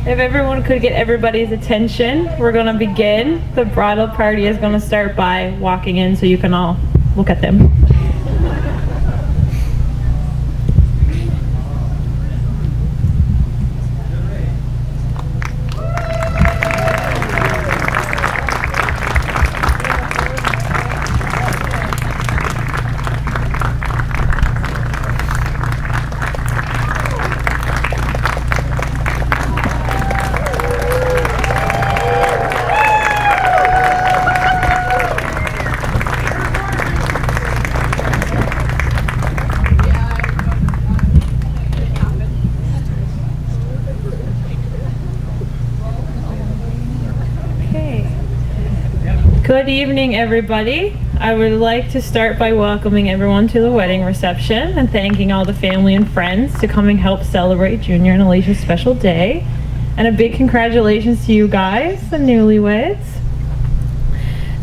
If everyone could get everybody's attention, we're going to begin. The bridal party is going to start by walking in so you can all look at them. Good evening, everybody. I would like to start by welcoming everyone to the wedding reception and thanking all the family and friends to come and help celebrate Junior and Aleisha's special day. And a big congratulations to you guys, the newlyweds.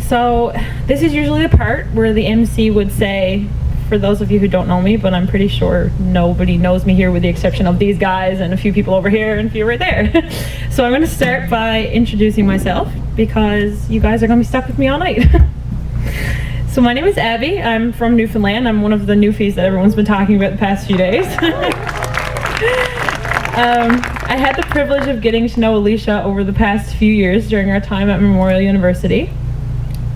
So this is usually the part where the MC would say, for those of you who don't know me, but I'm pretty sure nobody knows me here with the exception of these guys and a few people over here and a few right there. So I'm going to start by introducing myself because you guys are going to be stuck with me all night. So my name is Abby. I'm from Newfoundland. I'm one of the Newfies that everyone's been talking about the past few days. I had the privilege of getting to know Aleisha over the past few years during our time at Memorial University.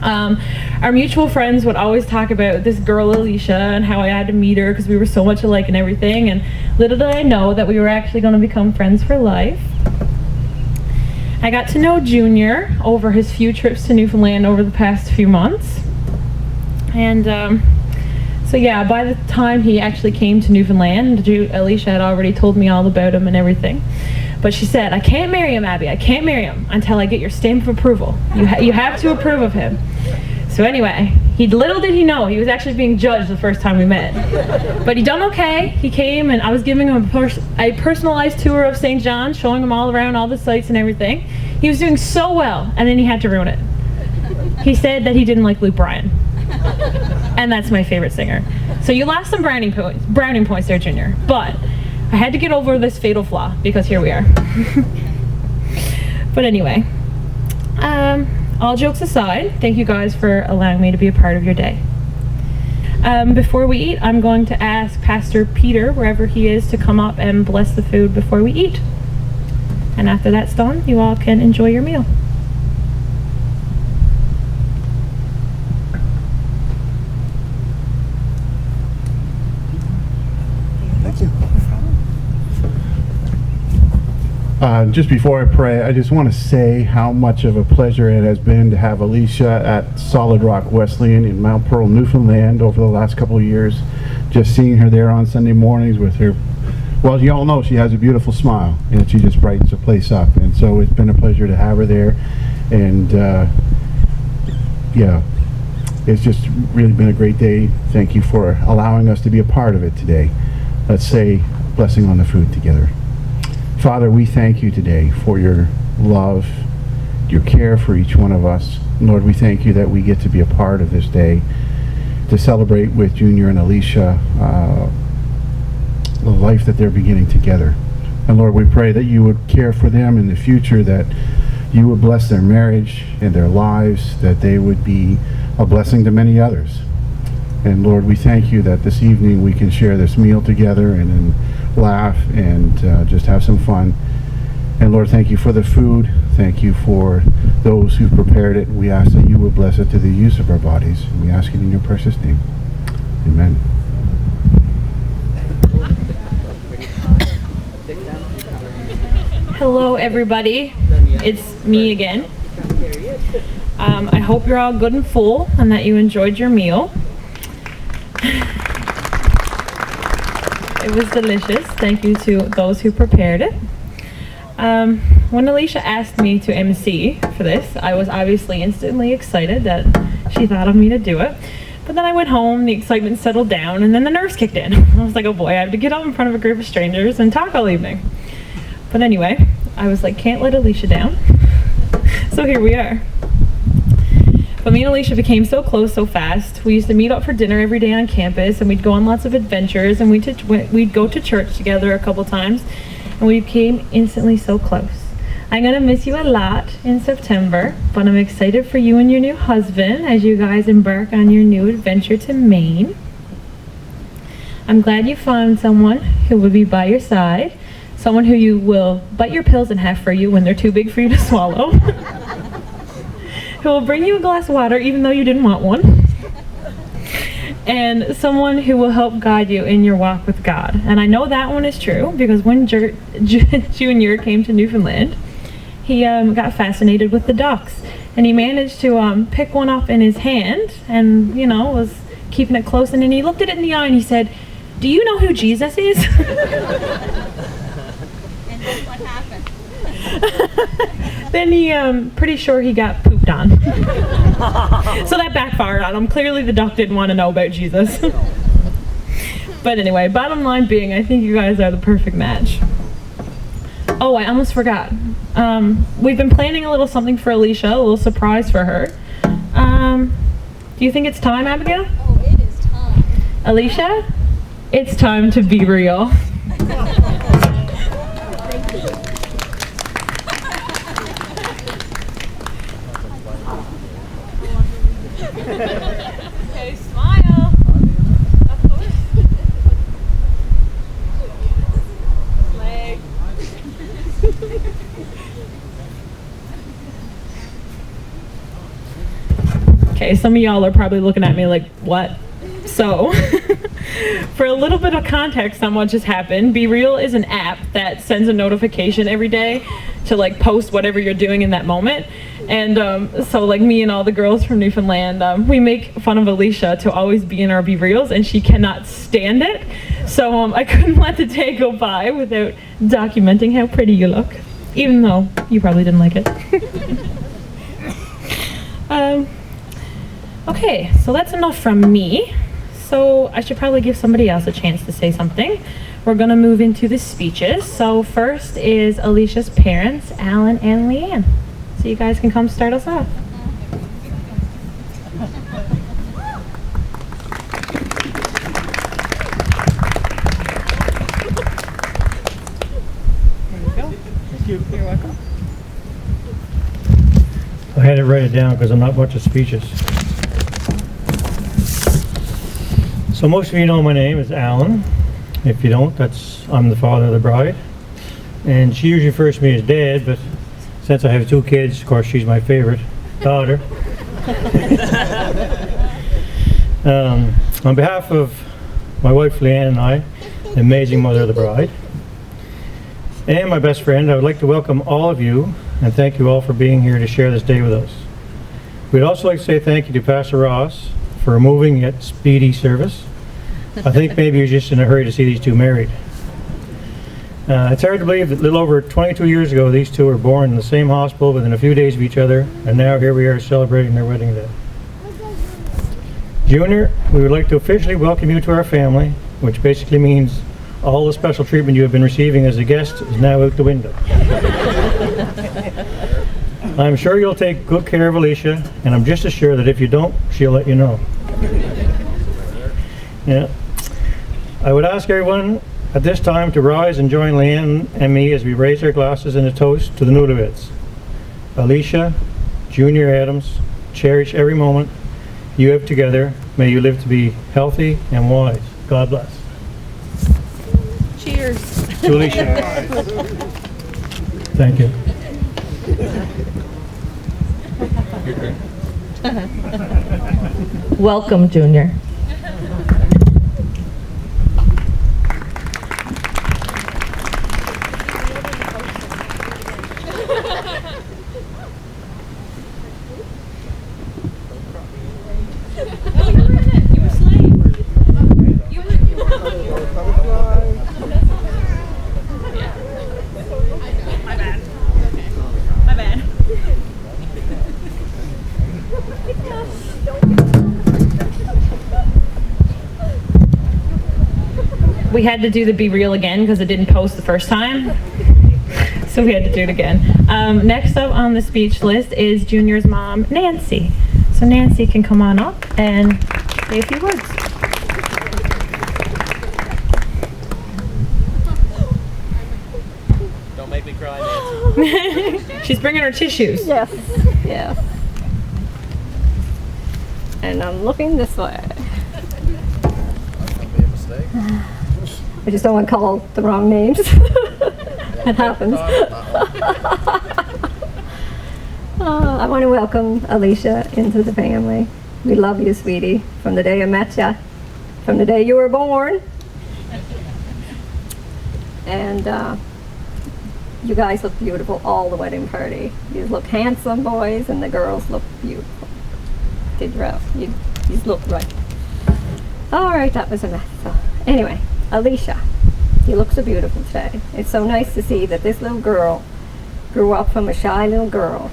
Our mutual friends would always talk about this girl Aleisha and how I had to meet her because we were so much alike and everything, and little did I know that we were actually going to become friends for life. I got to know Junior over his few trips to Newfoundland over the past few months, and so yeah, by the time he actually came to Newfoundland, Aleisha had already told me all about him and everything. But she said, I can't marry him, Abby. I can't marry him until I get your stamp of approval. You have to approve of him. So anyway, little did he know, he was actually being judged the first time we met. But he done okay. He came and I was giving him a personalized tour of St. John, showing him all around all the sights and everything. He was doing so well, and then he had to ruin it. He said that he didn't like Luke Bryan. And that's my favorite singer. So you lost some browning points there, Junior. But I had to get over this fatal flaw because here we are. But anyway, all jokes aside, thank you guys for allowing me to be a part of your day. Before we eat, I'm going to ask Pastor Peter, wherever he is, to come up and bless the food before we eat. And after that's done, you all can enjoy your meal. Just before I pray, I just want to say how much of a pleasure it has been to have Aleisha at Solid Rock Wesleyan in Mount Pearl, Newfoundland over the last couple of years. Just seeing her there on Sunday mornings with her, well, you all know she has a beautiful smile and she just brightens the place up. And so it's been a pleasure to have her there. And yeah, it's just really been a great day. Thank you for allowing us to be a part of it today. Let's say blessing on the food together. Father, we thank you today for your love, your care for each one of us. Lord, we thank you that we get to be a part of this day to celebrate with Junior and Aleisha the life that they're beginning together. And Lord, we pray that you would care for them in the future, that you would bless their marriage and their lives, that they would be a blessing to many others. And Lord, we thank you that this evening we can share this meal together and laugh and just have some fun. And Lord, thank you for the food. Thank you for those who prepared it. We ask that you would bless it to the use of our bodies. And we ask it in your precious name. Amen. Hello, everybody. It's me again. I hope you're all good and full and that you enjoyed your meal. It was delicious. Thank you to those who prepared it. When Aleisha asked me to MC for this, I was obviously instantly excited that she thought of me to do it. But then I went home, the excitement settled down, and then the nerves kicked in. I was like, oh boy, I have to get up in front of a group of strangers and talk all evening. But anyway, I was like, can't let Aleisha down. So here we are. But me and Aleisha became so close so fast. We used to meet up for dinner every day on campus, and we'd go on lots of adventures, and we'd go to church together a couple times, and we became instantly so close. I'm gonna miss you a lot in September, but I'm excited for you and your new husband as you guys embark on your new adventure to Maine. I'm glad you found someone who will be by your side, someone who you will bite your pills in half for you when they're too big for you to swallow, who will bring you a glass of water even though you didn't want one, and someone who will help guide you in your walk with God. And I know that one is true because when Junior came to Newfoundland, he got fascinated with the ducks, and he managed to pick one up in his hand and, you know, was keeping it close, and then he looked at it in the eye and he said, "Do you know who Jesus is?" And then what happened? Then he, pretty sure he got pooped on. So that backfired on him. Clearly the duck didn't want to know about Jesus. But anyway, bottom line being, I think you guys are the perfect match. Oh, I almost forgot. We've been planning a little something for Aleisha, a little surprise for her. Do you think it's time, Abigail? Oh, it is time. Aleisha, it's time to be real. Okay, smile. Of course. Leg. Okay, some of y'all are probably looking at me like, what? So, for a little bit of context on what just happened, Be Real is an app that sends a notification every day to like post whatever you're doing in that moment. And so like me and all the girls from Newfoundland, we make fun of Aleisha to always be in our Be Reals, and she cannot stand it. So I couldn't let the day go by without documenting how pretty you look, even though you probably didn't like it. Okay, so that's enough from me. So I should probably give somebody else a chance to say something. We're gonna move into the speeches. So first is Aleisha's parents, Alan and Leanne. So you guys can come start us off. There you go. Thank you. You're welcome. I had to write it down because I'm not much of speeches. So most of you know my name is Alan. If you don't, I'm the father of the bride. And she usually refers to me as Dad, but since I have two kids, of course, she's my favorite daughter. On behalf of my wife Leanne and I, the amazing mother of the bride, and my best friend, I would like to welcome all of you and thank you all for being here to share this day with us. We'd also like to say thank you to Pastor Ross for a moving yet speedy service. I think maybe he was just in a hurry to see these two married. It's hard to believe that a little over 22 years ago these two were born in the same hospital within a few days of each other, and now here we are celebrating their wedding day. Junior, we would like to officially welcome you to our family, which basically means all the special treatment you have been receiving as a guest is now out the window. I'm sure you'll take good care of Aleisha, and I'm just as sure that if you don't, she'll let you know. Yeah. I would ask everyone at this time to rise and join Leanne and me as we raise our glasses in a toast to the newlyweds. Aleisha, Junior Adams, cherish every moment you have together. May you live to be healthy and wise. God bless. Cheers. To Aleisha. Thank you. Welcome, Junior. We had to do the Be Real again because it didn't post the first time. So we had to do it again. Next up on the speech list is Junior's mom, Nancy. So Nancy can come on up and say a few words. Don't make me cry, Nancy. She's bringing her tissues. Yes, yes. And I'm looking this way. I just don't want to call the wrong names. It happens. I want to welcome Aleisha into the family. We love you, sweetie, from the day I met you, from the day you were born. And you guys look beautiful all the wedding party. You look handsome, boys, and the girls look beautiful. You look right. All right, that was a mess. So, anyway, Aleisha, you look so beautiful today. It's so nice to see that this little girl grew up from a shy little girl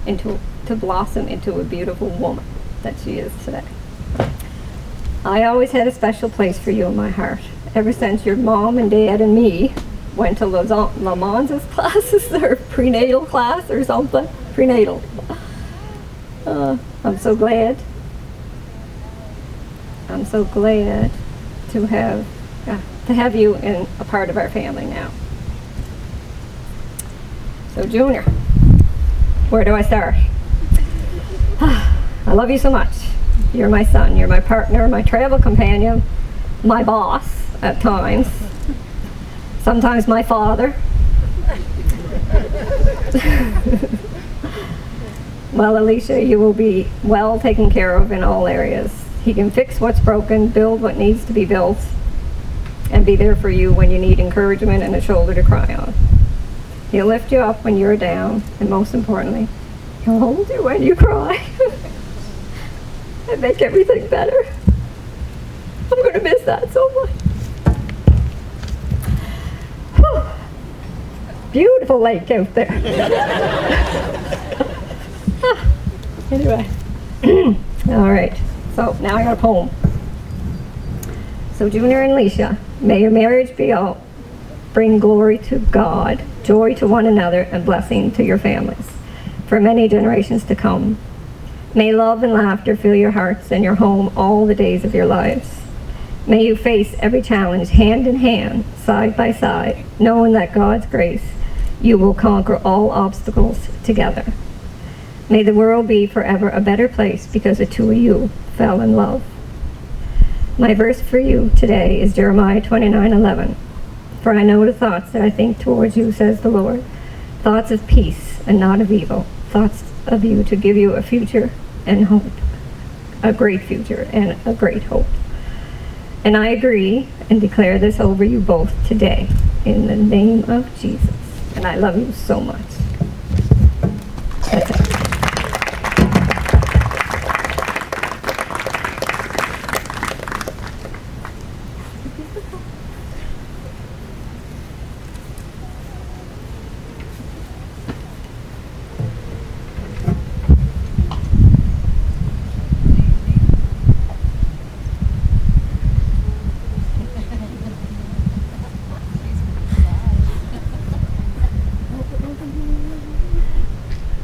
to blossom into a beautiful woman that she is today. I always had a special place for you in my heart. Ever since your mom and dad and me went to Lamonz's classes, or prenatal class or something. Prenatal. I'm so glad. I'm so glad to have you in a part of our family now. So Junior, where do I start? I love you so much. You're my son, you're my partner, my travel companion, my boss at times, sometimes my father. Well, Aleisha, you will be well taken care of in all areas. He can fix what's broken, build what needs to be built, and be there for you when you need encouragement and a shoulder to cry on. He'll lift you up when you're down, and most importantly, he'll hold you when you cry and make everything better. I'm going to miss that so much. Whew. Beautiful lake out there. Anyway, all right, so now I got a poem. So Junior and Aleisha, may your marriage bring glory to God, joy to one another, and blessing to your families for many generations to come. May love and laughter fill your hearts and your home all the days of your lives. May you face every challenge hand in hand, side by side, knowing that God's grace, you will conquer all obstacles together. May the world be forever a better place because the two of you fell in love. My verse for you today is Jeremiah 29:11. For I know the thoughts that I think towards you, says the Lord, thoughts of peace and not of evil, thoughts of you to give you a future and hope, a great future and a great hope. And I agree and declare this over you both today in the name of Jesus. And I love you so much. That's it.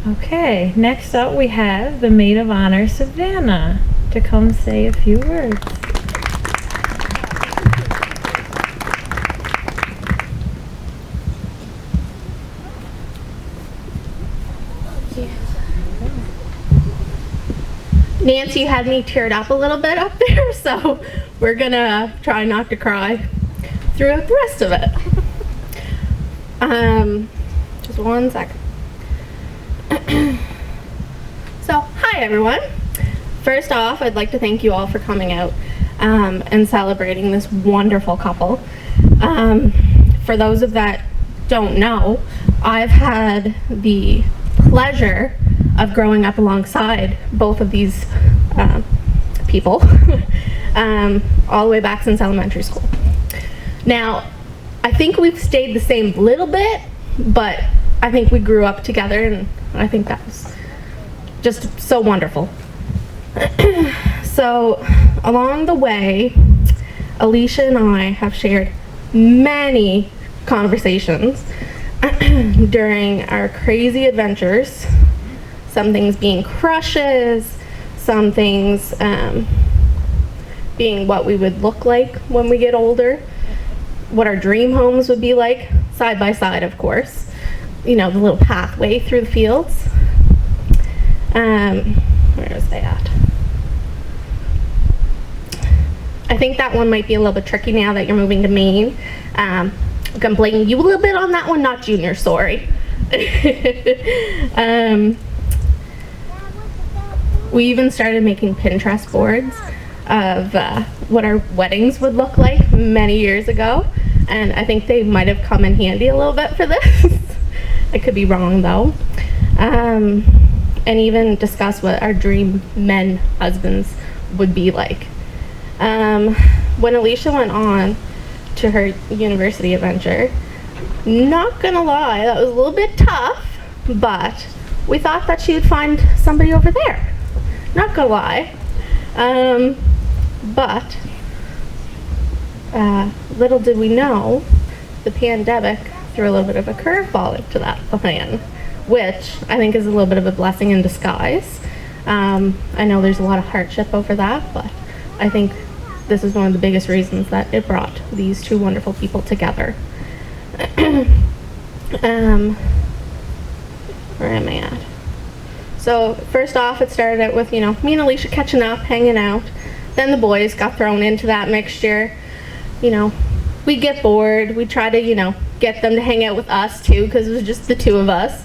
Okay, next up we have the maid of honor, Savannah, to come say a few words. Nancy had me teared up a little bit up there, so we're gonna try not to cry throughout the rest of it. Just one second. So, hi everyone. First off, I'd like to thank you all for coming out and celebrating this wonderful couple. For those of that don't know, I've had the pleasure of growing up alongside both of these people all the way back since elementary school. Now, I think we've stayed the same little bit, but I think we grew up together, and I think that was just so wonderful. So, along the way, Aleisha and I have shared many conversations during our crazy adventures. Some things being crushes, some things being what we would look like when we get older, what our dream homes would be like, side by side, of course. the little pathway through the fields. Where was I at? I think that one might be a little bit tricky now that you're moving to Maine. I'm gonna blame you a little bit on that one, not Junior, sorry. We even started making Pinterest boards of what our weddings would look like many years ago, and I think they might have come in handy a little bit for this. I could be wrong though. And even discuss what our dream men husbands would be like. When Aleisha went on to her university adventure, not gonna lie, that was a little bit tough, but we thought that she would find somebody over there. Not gonna lie. But little did we know, the pandemic threw a little bit of a curveball into that plan, which I think is a little bit of a blessing in disguise. I know there's a lot of hardship over that, but I think this is one of the biggest reasons that it brought these two wonderful people together. Where am I at? So first off, it started out with, me and Aleisha catching up, hanging out. Then the boys got thrown into that mixture. We'd get bored. We'd try to, get them to hang out with us too, because it was just the two of us.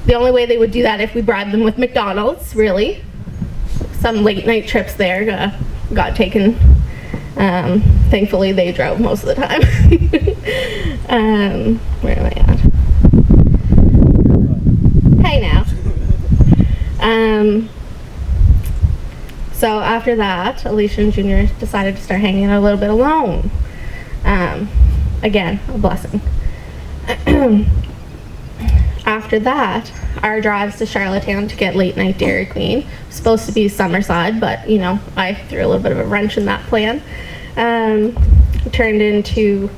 The only way they would do that if we bribed them with McDonald's, really. Some late night trips there got taken. Thankfully, they drove most of the time. Where am I at? Hey now. So after that, Aleisha and Junior decided to start hanging out a little bit alone. Again, a blessing. After that, our drives to Charlottetown to get late night Dairy Queen was supposed to be Summerside, but I threw a little bit of a wrench in that plan. It turned into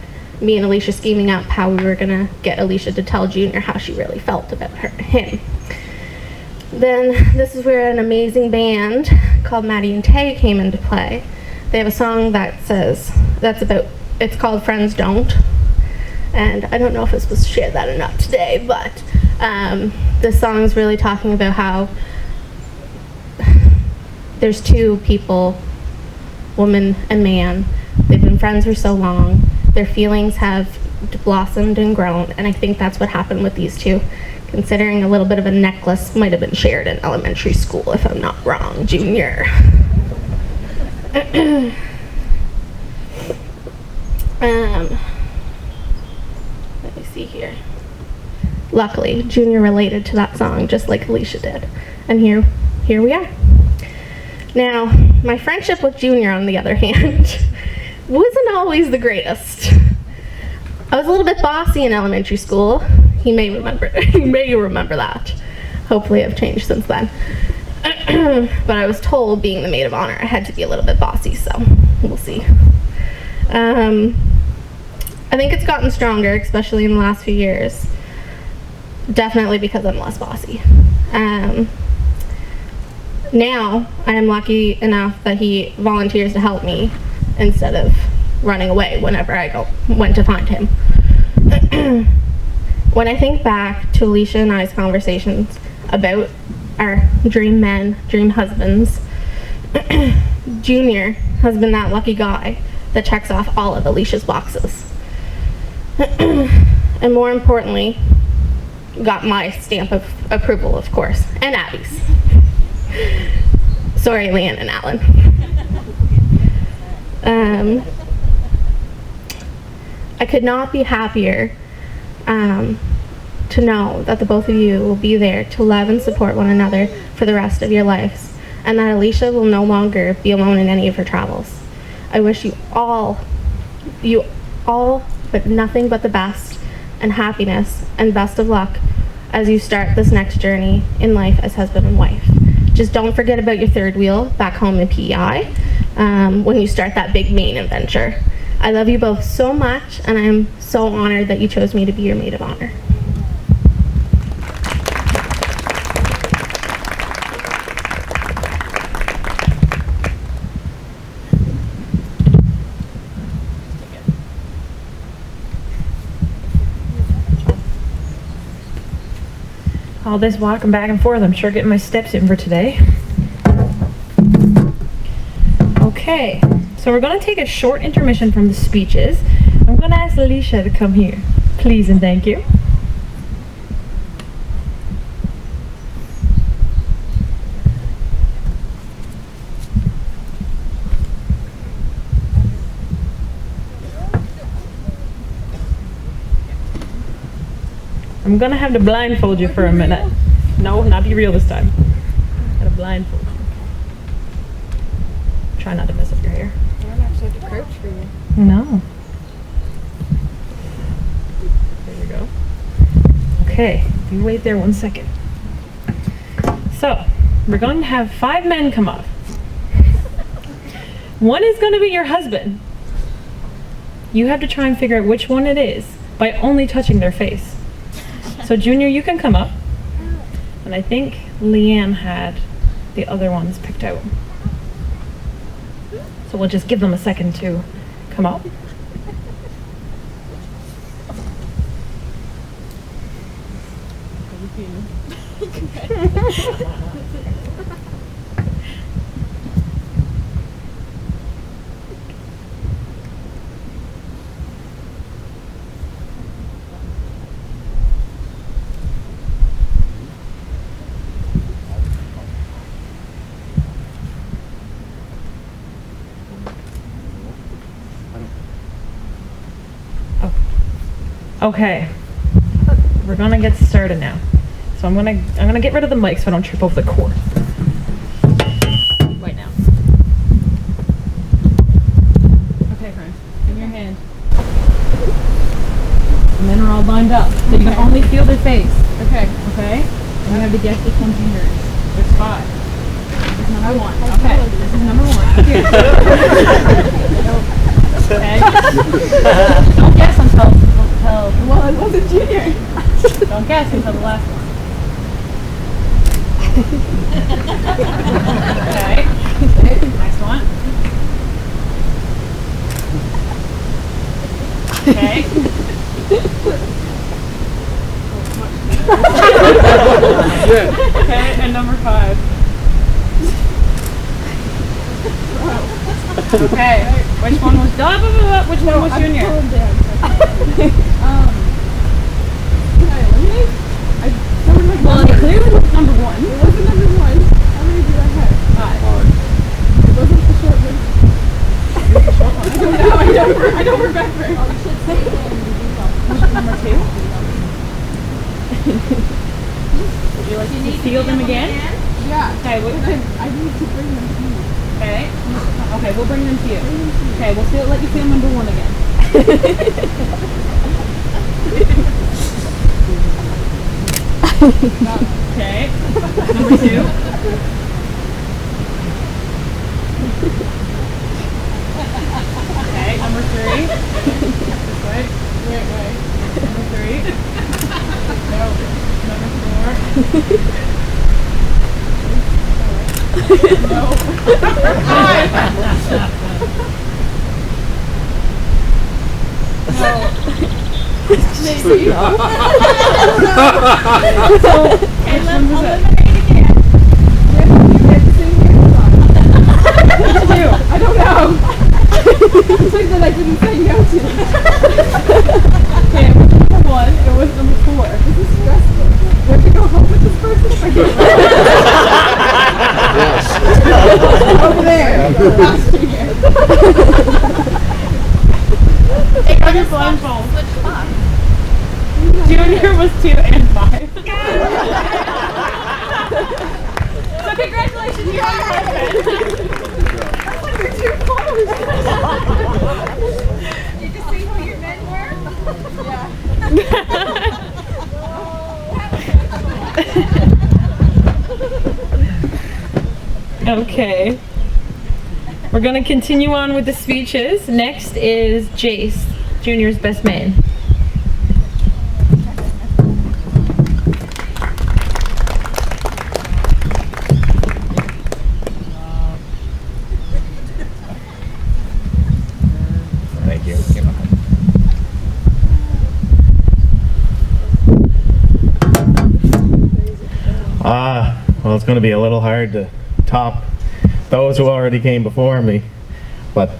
me and Aleisha scheming up how we were gonna get Aleisha to tell Junior how she really felt about him. Then this is where an amazing band called Maddie and Tay came into play. They have a song it's called Friends Don't. And I don't know if I was supposed to share that or not today, but this song is really talking about how there's two people, woman and man. They've been friends for so long. Their feelings have blossomed and grown, and I think that's what happened with these two, considering a little bit of a necklace might have been shared in elementary school, if I'm not wrong, Junior. Let me see here. Luckily, Junior related to that song just like Aleisha did. And here we are. Now, my friendship with Junior, on the other hand, wasn't always the greatest. I was a little bit bossy in elementary school. He may remember that. Hopefully I've changed since then. But I was told, being the maid of honor, I had to be a little bit bossy, so we'll see. I think it's gotten stronger, especially in the last few years. Definitely because I'm less bossy. Now, I am lucky enough that he volunteers to help me instead of running away whenever I went to find him. When I think back to Aleisha and I's conversations about our dream men, dream husbands, Junior has been that lucky guy that checks off all of Aleisha's boxes. And more importantly, got my stamp of approval, of course, and Abby's. Sorry, Leanne and Alan. I could not be happier to know that the both of you will be there to love and support one another for the rest of your lives, and that Aleisha will no longer be alone in any of her travels. I wish you all, but nothing but the best and happiness and best of luck as you start this next journey in life as husband and wife. Just don't forget about your third wheel back home in PEI when you start that big Maine adventure. I love you both so much, and I am so honored that you chose me to be your maid of honor. All this walking back and forth, I'm sure getting my steps in for today. Okay, so we're going to take a short intermission from the speeches. I'm going to ask Aleisha to come here. Please and thank you. I'm gonna have to blindfold you for a minute. No, not be real this time. Gotta blindfold you. Try not to mess up your hair. I don't actually have to crouch for you. No. There we go. Okay, you wait there 1 second. So, we're going to have 5 men come up. One is going to be your husband. You have to try and figure out which one it is by only touching their face. So Junior, you can come up. And I think Leanne had the other ones picked out. So we'll just give them a second to come up. Okay, we're gonna get started now. So I'm gonna get rid of the mic so I don't trip over the cord. Right now. Okay, friend, give me your hand. And then we're all lined up, so you can only feel their face. Okay. Okay. And you have to guess which one's yours. There's 5. This is number 1. Okay. This is number 1. Okay. Don't guess until. Well, it wasn't Junior. Don't guess until the last one. Okay. Next one. Okay. Okay, and number 5. Okay. Which one was Which one was Junior? Well, it clearly was number 1. It wasn't number 1. How many do I have? 5. It wasn't the short one. It was the short one. I don't know. I don't remember. Oh, you should say number 2. Would you like to feel them again? Yeah. Okay. I need to bring them to you. Okay. Okay, we'll bring them to you. Okay, we'll let you feel number 1 again. Okay. Number 2. Okay, number 3. This way. Right way. Number 3. No. Number 4. No. No. Maybe. So, I don't know. Something that I didn't say no to. Okay, number 1, it was number 4. This is stressful. Do I have to go home with this person? Yes. Over there. Take off your blindfold. Junior was 2 and 5. So congratulations, you're on your husband. That's like your 2 clothes. Did you see who your men were? Yeah. Okay. We're going to continue on with the speeches. Next is Jace, Junior's best man. Thank you. Well, it's going to be a little hard to top those who already came before me. But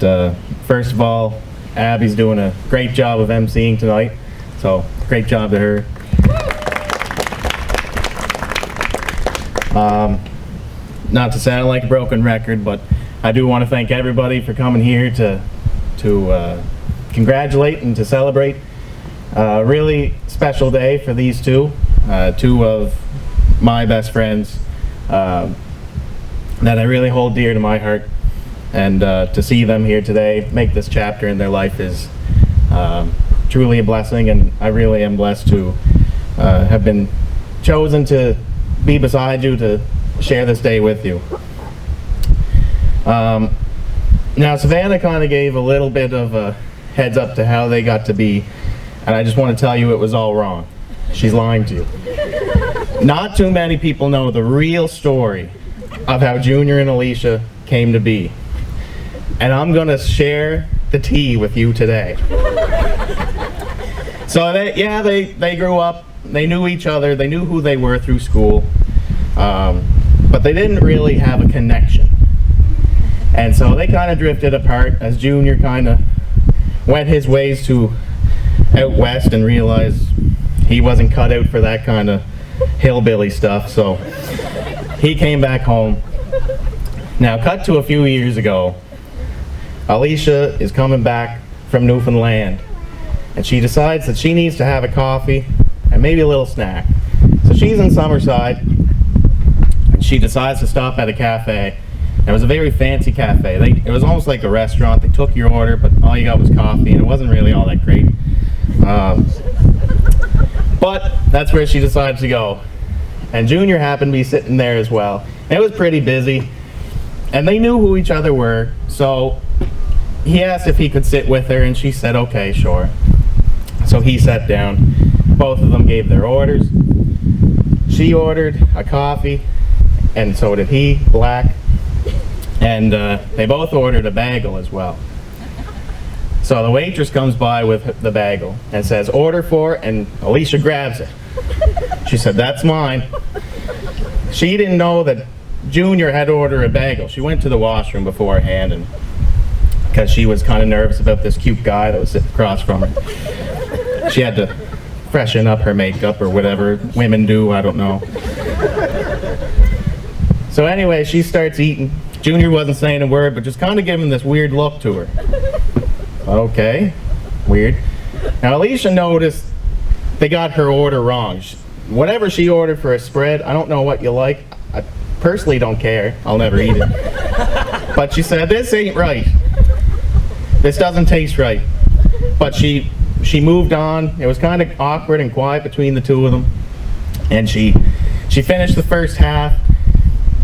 first of all, Abby's doing a great job of emceeing tonight, so great job to her. Not to sound like a broken record, but I do want to thank everybody for coming here to congratulate and to celebrate a really special day for these two of my best friends that I really hold dear to my heart, and to see them here today make this chapter in their life is truly a blessing, and I really am blessed to have been chosen to be beside you to share this day with you. Now Savannah kind of gave a little bit of a heads up to how they got to be, and I just want to tell you it was all wrong. She's lying to you. Not too many people know the real story of how Junior and Aleisha came to be, and I'm gonna share the tea with you today. So they grew up, they knew each other, they knew who they were through school, but they didn't really have a connection. And so they kind of drifted apart as Junior kind of went his ways to out west and realized he wasn't cut out for that kind of hillbilly stuff, so he came back home. Now cut to a few years ago, Aleisha is coming back from Newfoundland, and she decides that she needs to have a coffee and maybe a little snack. So she's in Summerside, and she decides to stop at a cafe. And it was a very fancy cafe. It was almost like a restaurant. They took your order, but all you got was coffee, and it wasn't really all that great. But that's where she decided to go. And Junior happened to be sitting there as well. And it was pretty busy, and they knew who each other were, so he asked if he could sit with her, and she said, okay, sure. So he sat down. Both of them gave their orders. She ordered a coffee, and so did he, black. And they both ordered a bagel as well. So the waitress comes by with the bagel and says, order for it, and Aleisha grabs it. She said, that's mine. She didn't know that Junior had ordered a bagel. She went to the washroom beforehand, and because she was kind of nervous about this cute guy that was sitting across from her. She had to freshen up her makeup or whatever women do, I don't know. So anyway, she starts eating. Junior wasn't saying a word, but just kind of giving this weird look to her. Okay, weird. Now Aleisha noticed they got her order wrong. Whatever she ordered for a spread, I don't know what you like. I personally don't care. I'll never eat it. But she said, this ain't right. This doesn't taste right. But she moved on. It was kind of awkward and quiet between the two of them. And she finished the first half.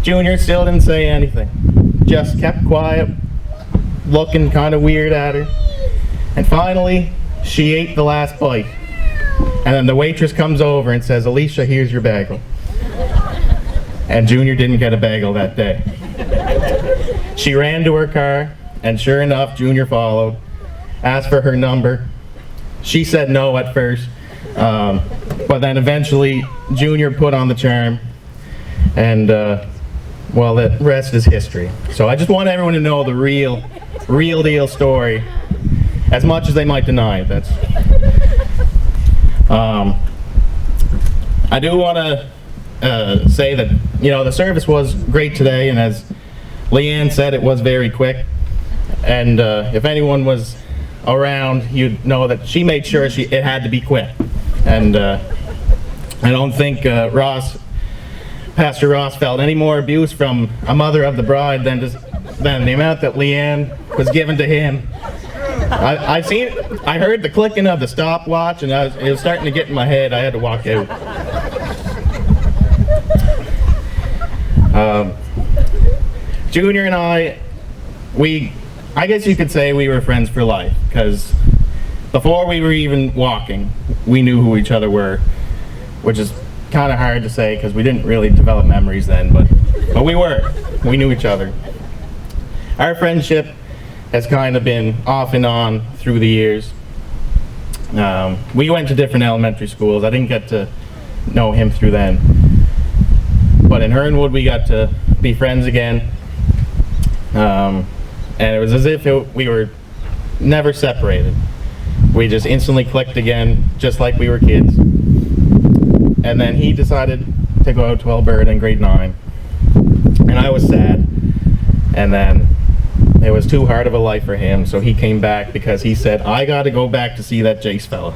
Junior still didn't say anything. Just kept quiet, looking kind of weird at her. And finally, she ate the last bite. And then the waitress comes over and says, Aleisha, here's your bagel. And Junior didn't get a bagel that day. She ran to her car, and sure enough, Junior followed, asked for her number. She said no at first, but then eventually Junior put on the charm, and well, the rest is history. So I just want everyone to know the real deal story, as much as they might deny it. That's. I do want to say that, you know, the service was great today, and as Leanne said, it was very quick. And if anyone was around, you'd know that she made sure it had to be quick. And I don't think Pastor Ross felt any more abuse from a mother of the bride than the amount that Leanne was given to him. I heard the clicking of the stopwatch, and it was starting to get in my head. I had to walk out. Junior and I guess you could say we were friends for life, because before we were even walking, we knew who each other were, which is kind of hard to say because we didn't really develop memories then, but we knew each other. Our friendship has kind of been off and on through the years. We went to different elementary schools. I didn't get to know him through then. But in Hernwood, we got to be friends again. And it was as if we were never separated. We just instantly clicked again, just like we were kids. And then he decided to go out to Alberta in grade 9. And I was sad. And then it was too hard of a life for him, so he came back because he said, I got to go back to see that Jace fella.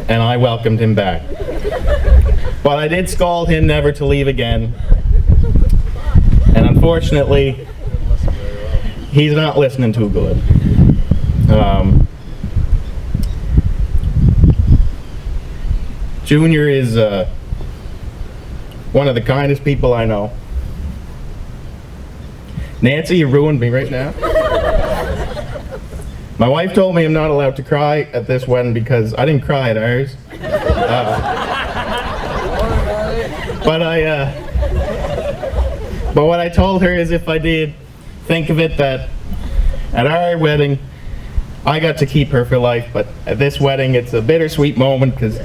And I welcomed him back. But I did scold him never to leave again. And unfortunately, he's not listening too good. Junior is one of the kindest people I know. Nancy, you ruined me right now. My wife told me I'm not allowed to cry at this wedding because I didn't cry at ours. But what I told her is if I did, think of it that at our wedding, I got to keep her for life, but at this wedding, it's a bittersweet moment because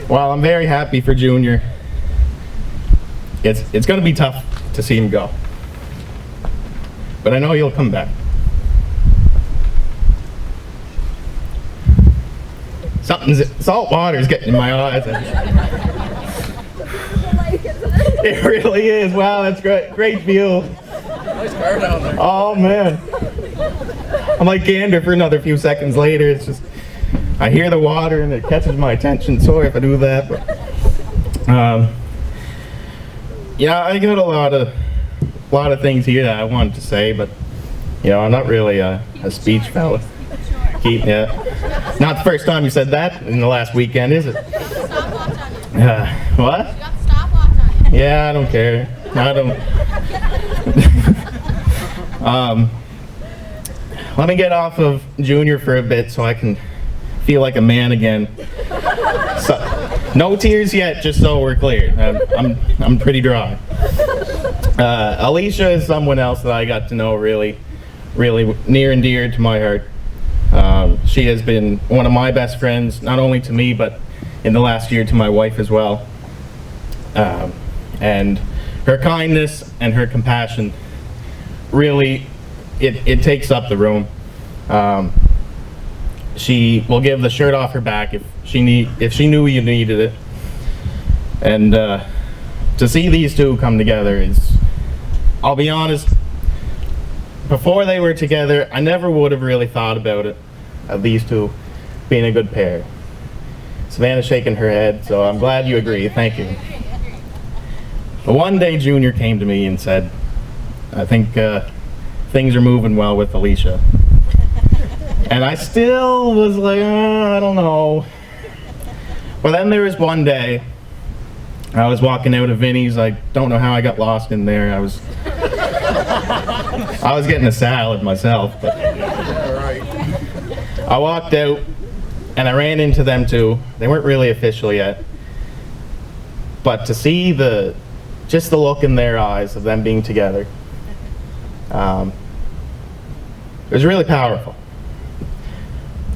while I'm very happy for Junior, it's going to be tough to see him go. But I know he'll come back. Salt water's getting in my eyes. It really is. Wow, that's great view. Nice car down there. Oh man. I'm like gander for another few seconds later. It's just, I hear the water and it catches my attention. Sorry if I do that. But, yeah, I got a lot of things here that I wanted to say, but you know, I'm not really a speech fella. Not the first time you said that in the last weekend, is it? What? You got the stopwatch on you. Yeah, I don't care. I don't. Let me get off of Junior for a bit so I can feel like a man again. So, no tears yet, just so we're clear. I'm pretty dry. Aleisha is someone else that I got to know really near and dear to my heart. She has been one of my best friends, not only to me, but in the last year to my wife as well. And her kindness and her compassion really, it takes up the room. She will give the shirt off her back if she knew you needed it. And to see these two come together is, I'll be honest, before they were together, I never would have really thought about it, of these two being a good pair. Savannah's shaking her head, so I'm glad you agree. Thank you. But one day, Junior came to me and said, I think things are moving well with Aleisha. And I still was like, I don't know. But then there was one day, I was walking out of Vinny's. I don't know how I got lost in there. I was getting a salad myself. But I walked out and I ran into them two. They weren't really official yet. But to see just the look in their eyes of them being together, it was really powerful.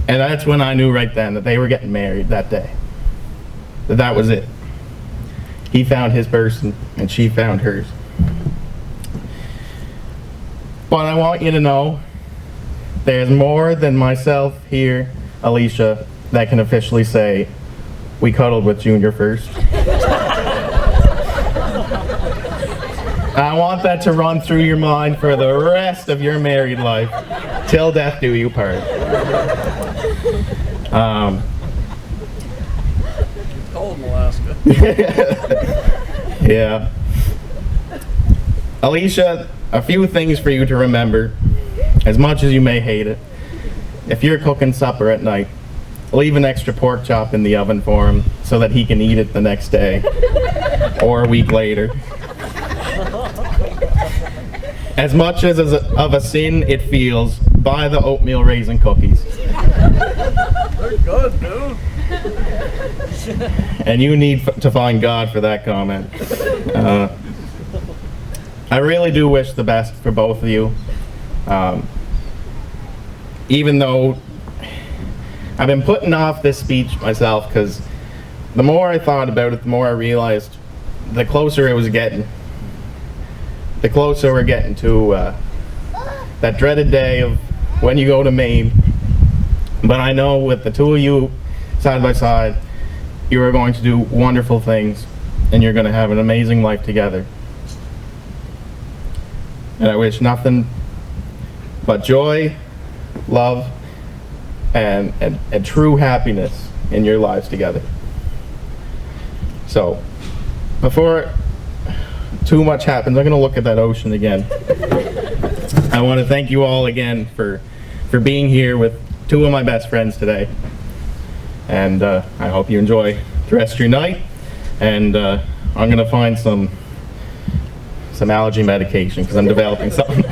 And that's when I knew right then that they were getting married that day. That was it. He found his person and she found hers. But I want you to know there's more than myself here, Aleisha, that can officially say we cuddled with Junior first. I want that to run through your mind for the rest of your married life, till death do you part. Cold in Alaska. Yeah. Aleisha, a few things for you to remember, as much as you may hate it. If you're cooking supper at night, leave an extra pork chop in the oven for him so that he can eat it the next day or a week later. As much as of a sin it feels, buy the oatmeal raisin cookies. They're good, dude. And you need to find God for that comment. I really do wish the best for both of you. Even though I've been putting off this speech myself, because the more I thought about it, the more I realized the closer it was getting. The closer we're getting to that dreaded day of when you go to Maine. But I know with the two of you side by side, you are going to do wonderful things, and you're going to have an amazing life together. And I wish nothing but joy, love, and true happiness in your lives together. So, before too much happens, I'm going to look at that ocean again. I want to thank you all again for being here with two of my best friends today. And I hope you enjoy the rest of your night. And I'm going to find some allergy medication because I'm developing something.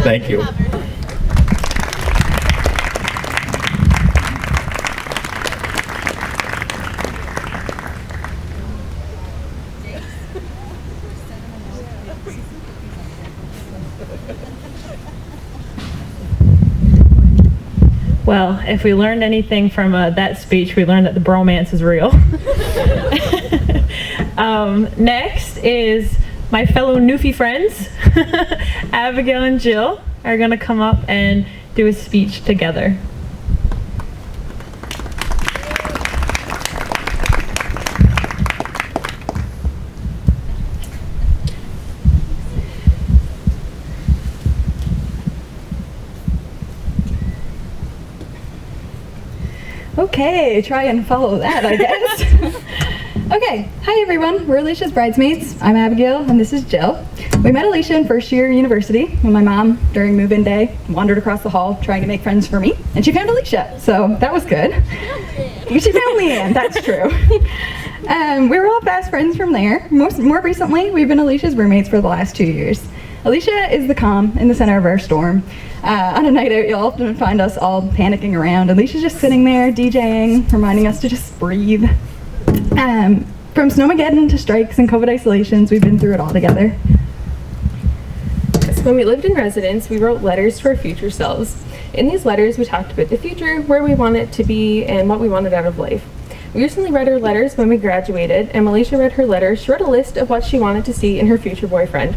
Thank you. Well, if we learned anything from that speech, we learned that the bromance is real. Next is my fellow Newfie friends, Abigail and Jill, are going to come up and do a speech together. Okay, try and follow that, I guess. Okay, hi everyone, we're Aleisha's bridesmaids. I'm Abigail and this is Jill. We met Aleisha in first year university when my mom, during move-in day, wandered across the hall trying to make friends for me, and she found Aleisha, so that was good. She found Leanne, that's true. We were all fast friends from there. More recently, we've been Aleisha's roommates for the last 2 years. Aleisha is the calm in the center of our storm. On a night out, you'll often find us all panicking around. Alicia's just sitting there, DJing, reminding us to just breathe. From Snowmageddon to strikes and COVID isolations, we've been through it all together. When we lived in residence, we wrote letters to our future selves. In these letters, we talked about the future, where we want it to be, and what we wanted out of life. We recently read her letters when we graduated, and Aleisha read her letter. She wrote a list of what she wanted to see in her future boyfriend.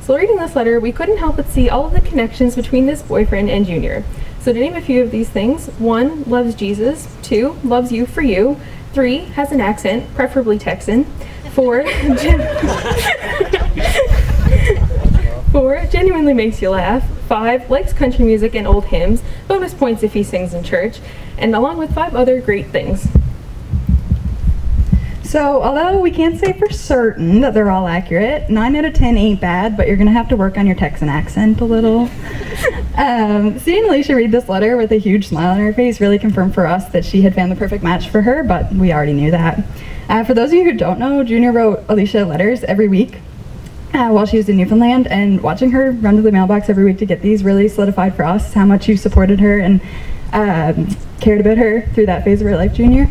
So reading this letter, we couldn't help but see all of the connections between this boyfriend and Junior. So to name a few of these things: 1, loves Jesus; 2, loves you for you; 3, has an accent, preferably Texan; 4, 4, genuinely makes you laugh; 5, likes country music and old hymns, bonus points if he sings in church, and along with 5 other great things. So, although we can't say for certain that they're all accurate, 9 out of 10 ain't bad, but you're gonna have to work on your Texan accent a little. Seeing Aleisha read this letter with a huge smile on her face really confirmed for us that she had found the perfect match for her, but we already knew that. For those of you who don't know, Junior wrote Aleisha letters every week while she was in Newfoundland, and watching her run to the mailbox every week to get these really solidified for us how much you supported her and cared about her through that phase of her life, Junior.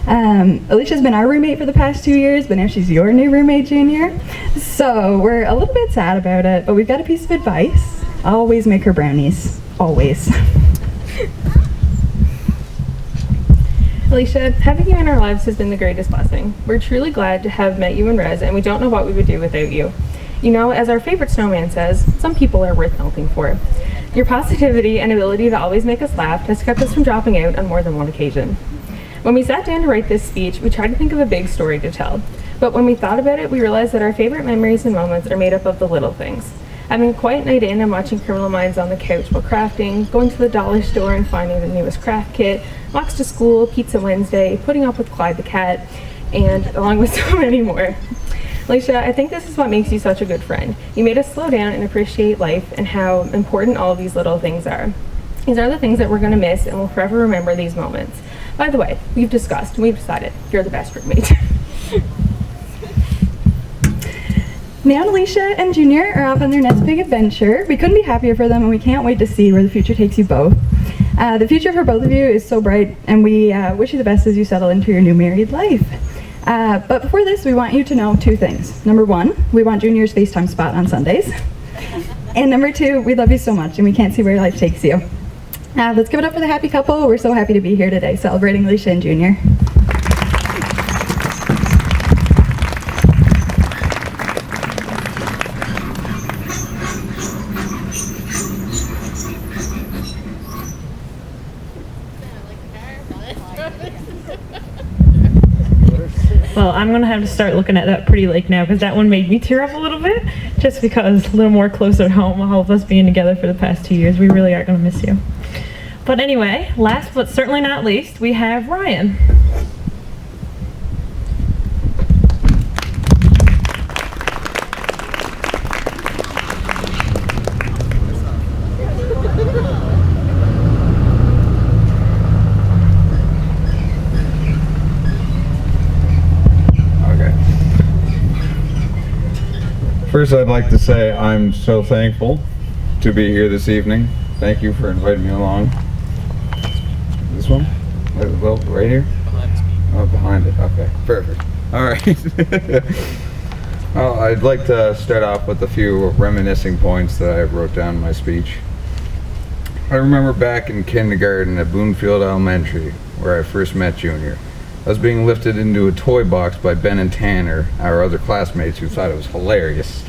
Aleisha's been our roommate for the past 2 years, but now she's your new roommate, Junior. So we're a little bit sad about it, but we've got a piece of advice. Always make her brownies. Always. Aleisha, having you in our lives has been the greatest blessing. We're truly glad to have met you in res, and we don't know what we would do without you. You know, as our favorite snowman says, some people are worth melting for. Your positivity and ability to always make us laugh has kept us from dropping out on more than one occasion. When we sat down to write this speech, we tried to think of a big story to tell. But when we thought about it, we realized that our favorite memories and moments are made up of the little things. Having a quiet night in and watching Criminal Minds on the couch while crafting, going to the dollar store and finding the newest craft kit, walks to school, Pizza Wednesday, putting up with Clyde the cat, and along with so many more. Aleisha, I think this is what makes you such a good friend. You made us slow down and appreciate life and how important all of these little things are. These are the things that we're going to miss, and we'll forever remember these moments. By the way, we've discussed and we've decided you're the best roommate. Now Aleisha and Junior are off on their next big adventure. We couldn't be happier for them, and we can't wait to see where the future takes you both. The future for both of you is so bright, and we wish you the best as you settle into your new married life. But before this, we want you to know 2 things. Number 1, we want Junior's FaceTime spot on Sundays. And number 2, we love you so much, and we can't see where life takes you. Let's give it up for the happy couple. We're so happy to be here today celebrating Aleisha and Junior. I'm gonna have to start looking at that Pretty Lake now, because that one made me tear up a little bit, just because a little more closer at home, all of us being together for the past 2 years. We really are gonna miss you. But anyway, last but certainly not least, we have Ryan. First, I'd like to say I'm so thankful to be here this evening. Thank you for inviting me along. This one? Well, right here? Oh, behind it. Okay, perfect. All right. Well, I'd like to start off with a few reminiscing points that I wrote down in my speech. I remember back in kindergarten at Bloomfield Elementary, where I first met Junior. I was being lifted into a toy box by Ben and Tanner, our other classmates, who thought it was hilarious.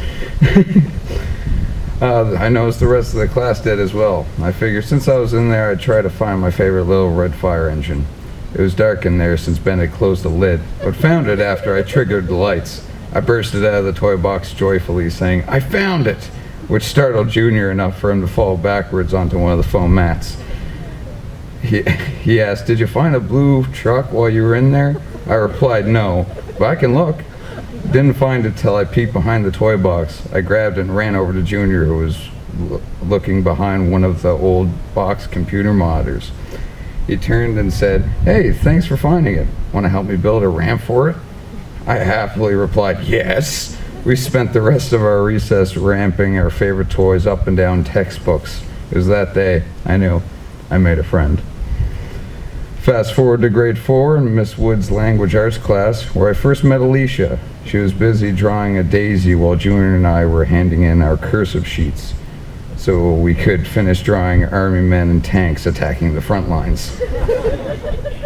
I noticed the rest of the class did as well. I figured since I was in there, I'd try to find my favorite little red fire engine. It was dark in there since Ben had closed the lid, but found it after I triggered the lights. I bursted out of the toy box joyfully, saying, "I found it!" which startled Junior enough for him to fall backwards onto one of the foam mats. He asked, "Did you find a blue truck while you were in there?" I replied, "No, but I can look." Didn't find it till I peeked behind the toy box. I grabbed it and ran over to Junior, who was looking behind one of the old box computer monitors. He turned and said, "Hey, thanks for finding it. Want to help me build a ramp for it?" I happily replied, "Yes." We spent the rest of our recess ramping our favorite toys up and down textbooks. It was that day I knew I made a friend. Fast forward to grade 4 in Miss Wood's language arts class, where I first met Aleisha. She was busy drawing a daisy while Junior and I were handing in our cursive sheets so we could finish drawing army men and tanks attacking the front lines.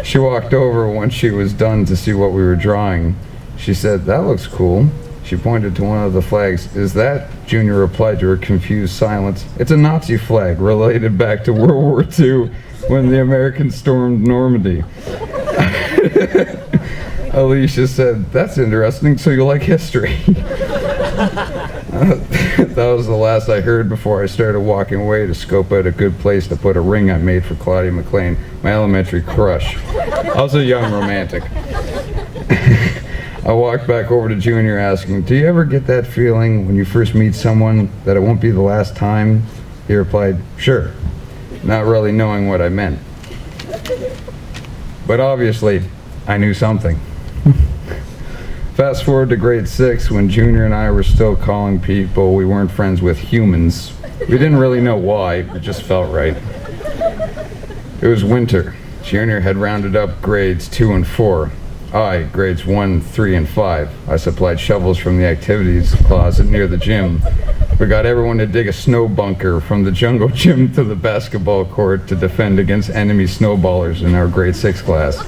She walked over once she was done to see what we were drawing. She said, "That looks cool." She pointed to one of the flags. "Is that?" Junior replied to her confused silence. "It's a Nazi flag related back to World War II when the Americans stormed Normandy." Aleisha said, "That's interesting, so you like history." That was the last I heard before I started walking away to scope out a good place to put a ring I made for Claudia McLean, my elementary crush. I was a young romantic. I walked back over to Junior asking, "Do you ever get that feeling when you first meet someone that it won't be the last time?" He replied, "Sure," not really knowing what I meant. But obviously, I knew something. Fast forward to grade 6, when Junior and I were still calling people we weren't friends with humans. We didn't really know why, it just felt right. It was winter. Junior had rounded up grades 2 and 4. I, grades 1, 3, and 5. I supplied shovels from the activities closet near the gym. We got everyone to dig a snow bunker from the jungle gym to the basketball court to defend against enemy snowballers in our grade 6 class.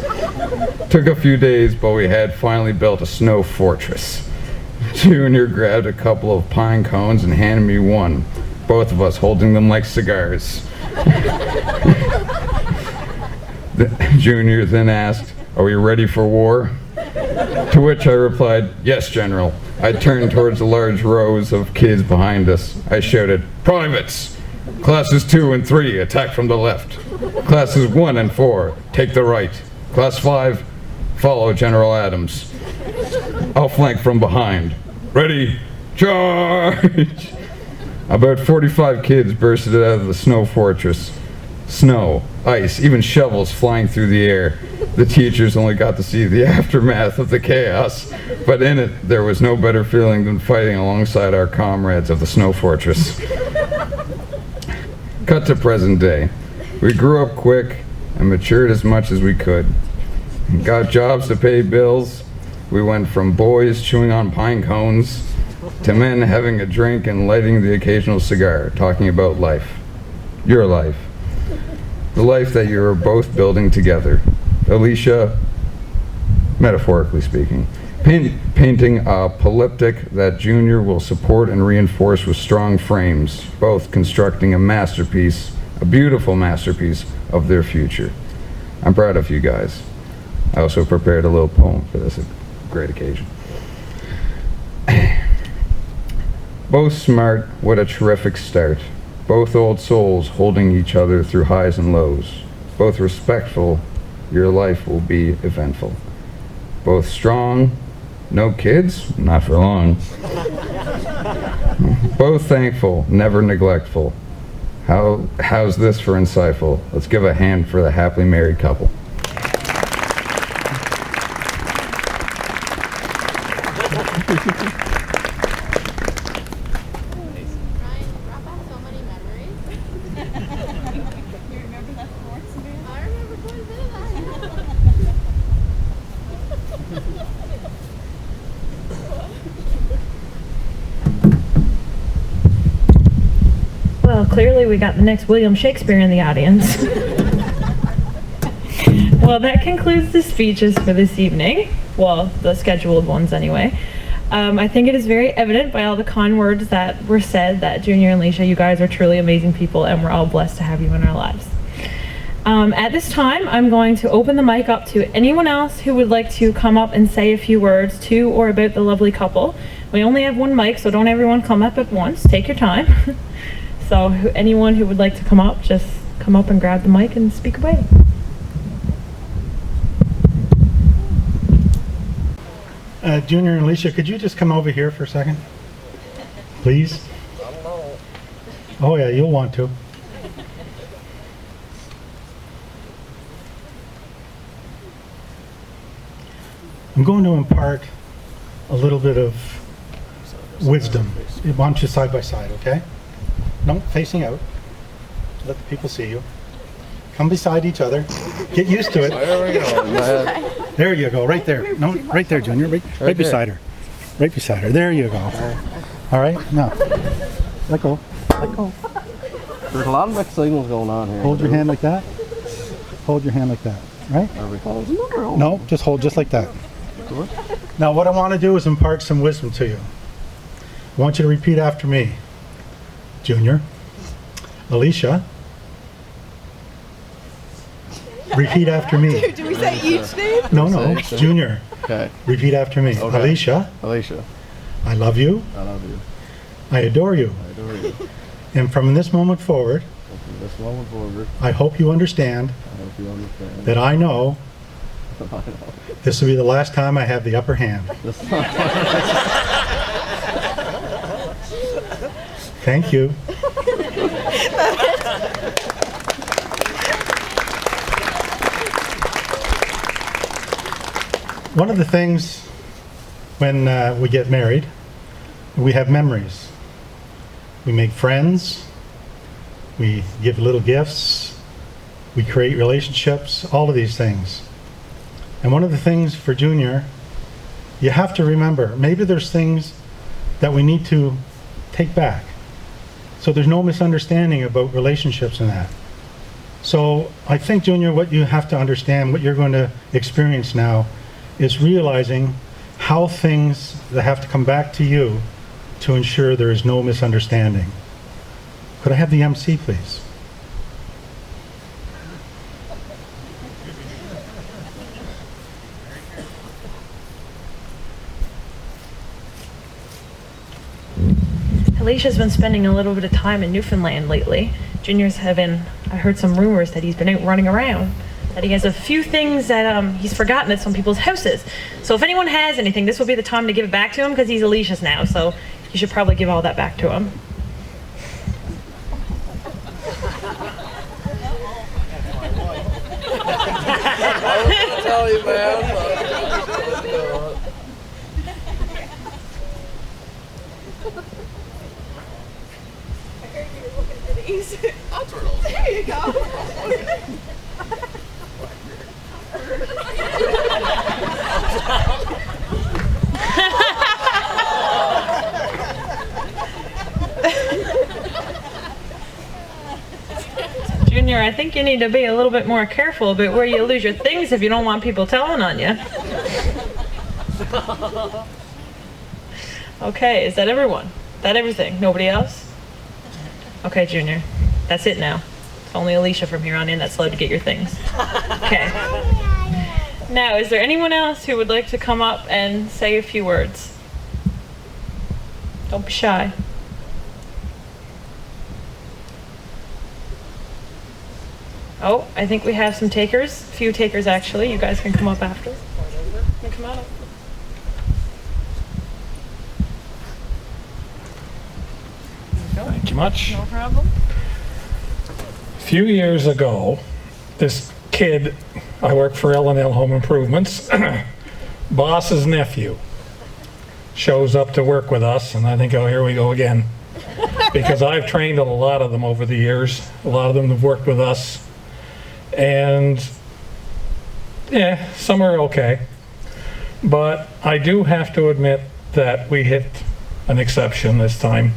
Took a few days, but we had finally built a snow fortress. Junior grabbed a couple of pine cones and handed me one, both of us holding them like cigars. Junior then asked, "Are we ready for war?" To which I replied, "Yes, General." I turned towards the large rows of kids behind us. I shouted, "Privates! Classes 2 and 3, attack from the left. Classes 1 and 4, take the right. Class 5, follow General Adams. I'll flank from behind. Ready, charge!" About 45 kids bursted out of the snow fortress. Snow, ice, even shovels flying through the air. The teachers only got to see the aftermath of the chaos, but in it, there was no better feeling than fighting alongside our comrades of the snow fortress. Cut to present day. We grew up quick and matured as much as we could. Got jobs to pay bills. We went from boys chewing on pine cones to men having a drink and lighting the occasional cigar, talking about life. Your life. The life that you are both building together. Aleisha, metaphorically speaking, painting a polyptych that Junior will support and reinforce with strong frames, both constructing a masterpiece, a beautiful masterpiece of their future. I'm proud of you guys. I also prepared a little poem for this great occasion. Both smart, what a terrific start. Both old souls holding each other through highs and lows. Both respectful, your life will be eventful. Both strong, no kids, not for long. Both thankful, never neglectful. How's this for insightful? Let's give a hand for the happily married couple. Well, clearly we got the next William Shakespeare in the audience. Well, that concludes the speeches for this evening. Well, the scheduled ones anyway. I think it is very evident by all the kind words that were said that Junior and Aleisha, you guys are truly amazing people, and we're all blessed to have you in our lives. At this time, I'm going to open the mic up to anyone else who would like to come up and say a few words to or about the lovely couple. We only have one mic, so don't everyone come up at once. Take your time. So anyone who would like to come up, just come up and grab the mic and speak away. Junior and Aleisha, could you just come over here for a second? Please? I don't know. Oh yeah, you'll want to. I'm going to impart a little bit of wisdom. I want you side by side, okay? No, facing out. Let the people see you. Come beside each other. Get used to it. There we go. There you go, right there. No, right there, Junior. Right beside her. Right beside her. There you go. All right, now. Let go. Let go. There's a lot of mixed signals going on here. Hold your hand like that. Hold your hand like that. Right? No, just hold just like that. Now what I want to do is impart some wisdom to you. I want you to repeat after me. Junior, Aleisha, repeat after me. Do we say each name? No, Junior. Okay. Repeat after me. Okay. Aleisha, Aleisha, I love you. I love you. I adore you. I adore you. And from this moment forward, From this moment forward, I hope you understand I hope you understand that I know that I know this will be the last time I have the upper hand. this Thank you. One of the things when we get married, we have memories. We make friends, we give little gifts, we create relationships, all of these things. And one of the things for Junior, you have to remember, maybe there's things that we need to take back. So there's no misunderstanding about relationships and that. So I think, Junior, what you have to understand, what you're going to experience now, is realizing how things that have to come back to you to ensure there is no misunderstanding. Could I have the MC, please? Aleisha's been spending a little bit of time in Newfoundland lately. Junior's having, I heard some rumors that he's been out running around, that he has a few things that he's forgotten at some people's houses. So if anyone has anything, this will be the time to give it back to him because he's Aleisha's now, so you should probably give all that back to him. I tell you, man. There you go. Junior, I think you need to be a little bit more careful about where you lose your things if you don't want people telling on you. Okay, is that everyone? Is that everything? Nobody else? Okay, Junior, that's it now. It's only Aleisha from here on in that's allowed to get your things. Okay. Now, is there anyone else who would like to come up and say a few words? Don't be shy. Oh, I think we have some takers. A few takers, actually. You guys can come up after. You can come on up. Thank you much. No problem. A few years ago, this kid, I work for L&L Home Improvements, boss's nephew, shows up to work with us, and I think, oh, here we go again. Because I've trained a lot of them over the years. A lot of them have worked with us. And yeah, some are okay. But I do have to admit that we hit an exception this time.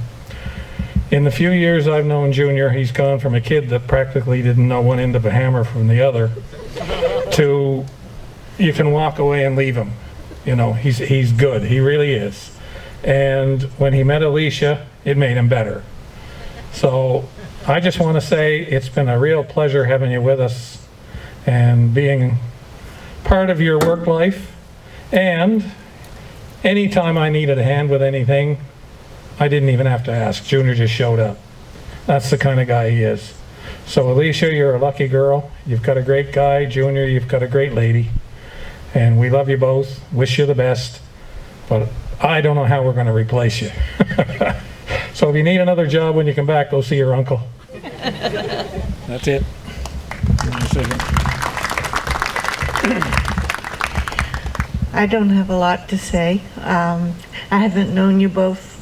In the few years I've known Junior, he's gone from a kid that practically didn't know one end of a hammer from the other to you can walk away and leave him. You know, he's good. He really is. And when he met Aleisha, it made him better. So I just want to say it's been a real pleasure having you with us and being part of your work life. And anytime I needed a hand with anything, I didn't even have to ask. Junior just showed up. That's the kind of guy he is. So Aleisha, you're a lucky girl. You've got a great guy. Junior, you've got a great lady. And we love you both. Wish you the best. But I don't know how we're going to replace you. So if you need another job when you come back, go see your uncle. That's it. I don't have a lot to say. I haven't known you both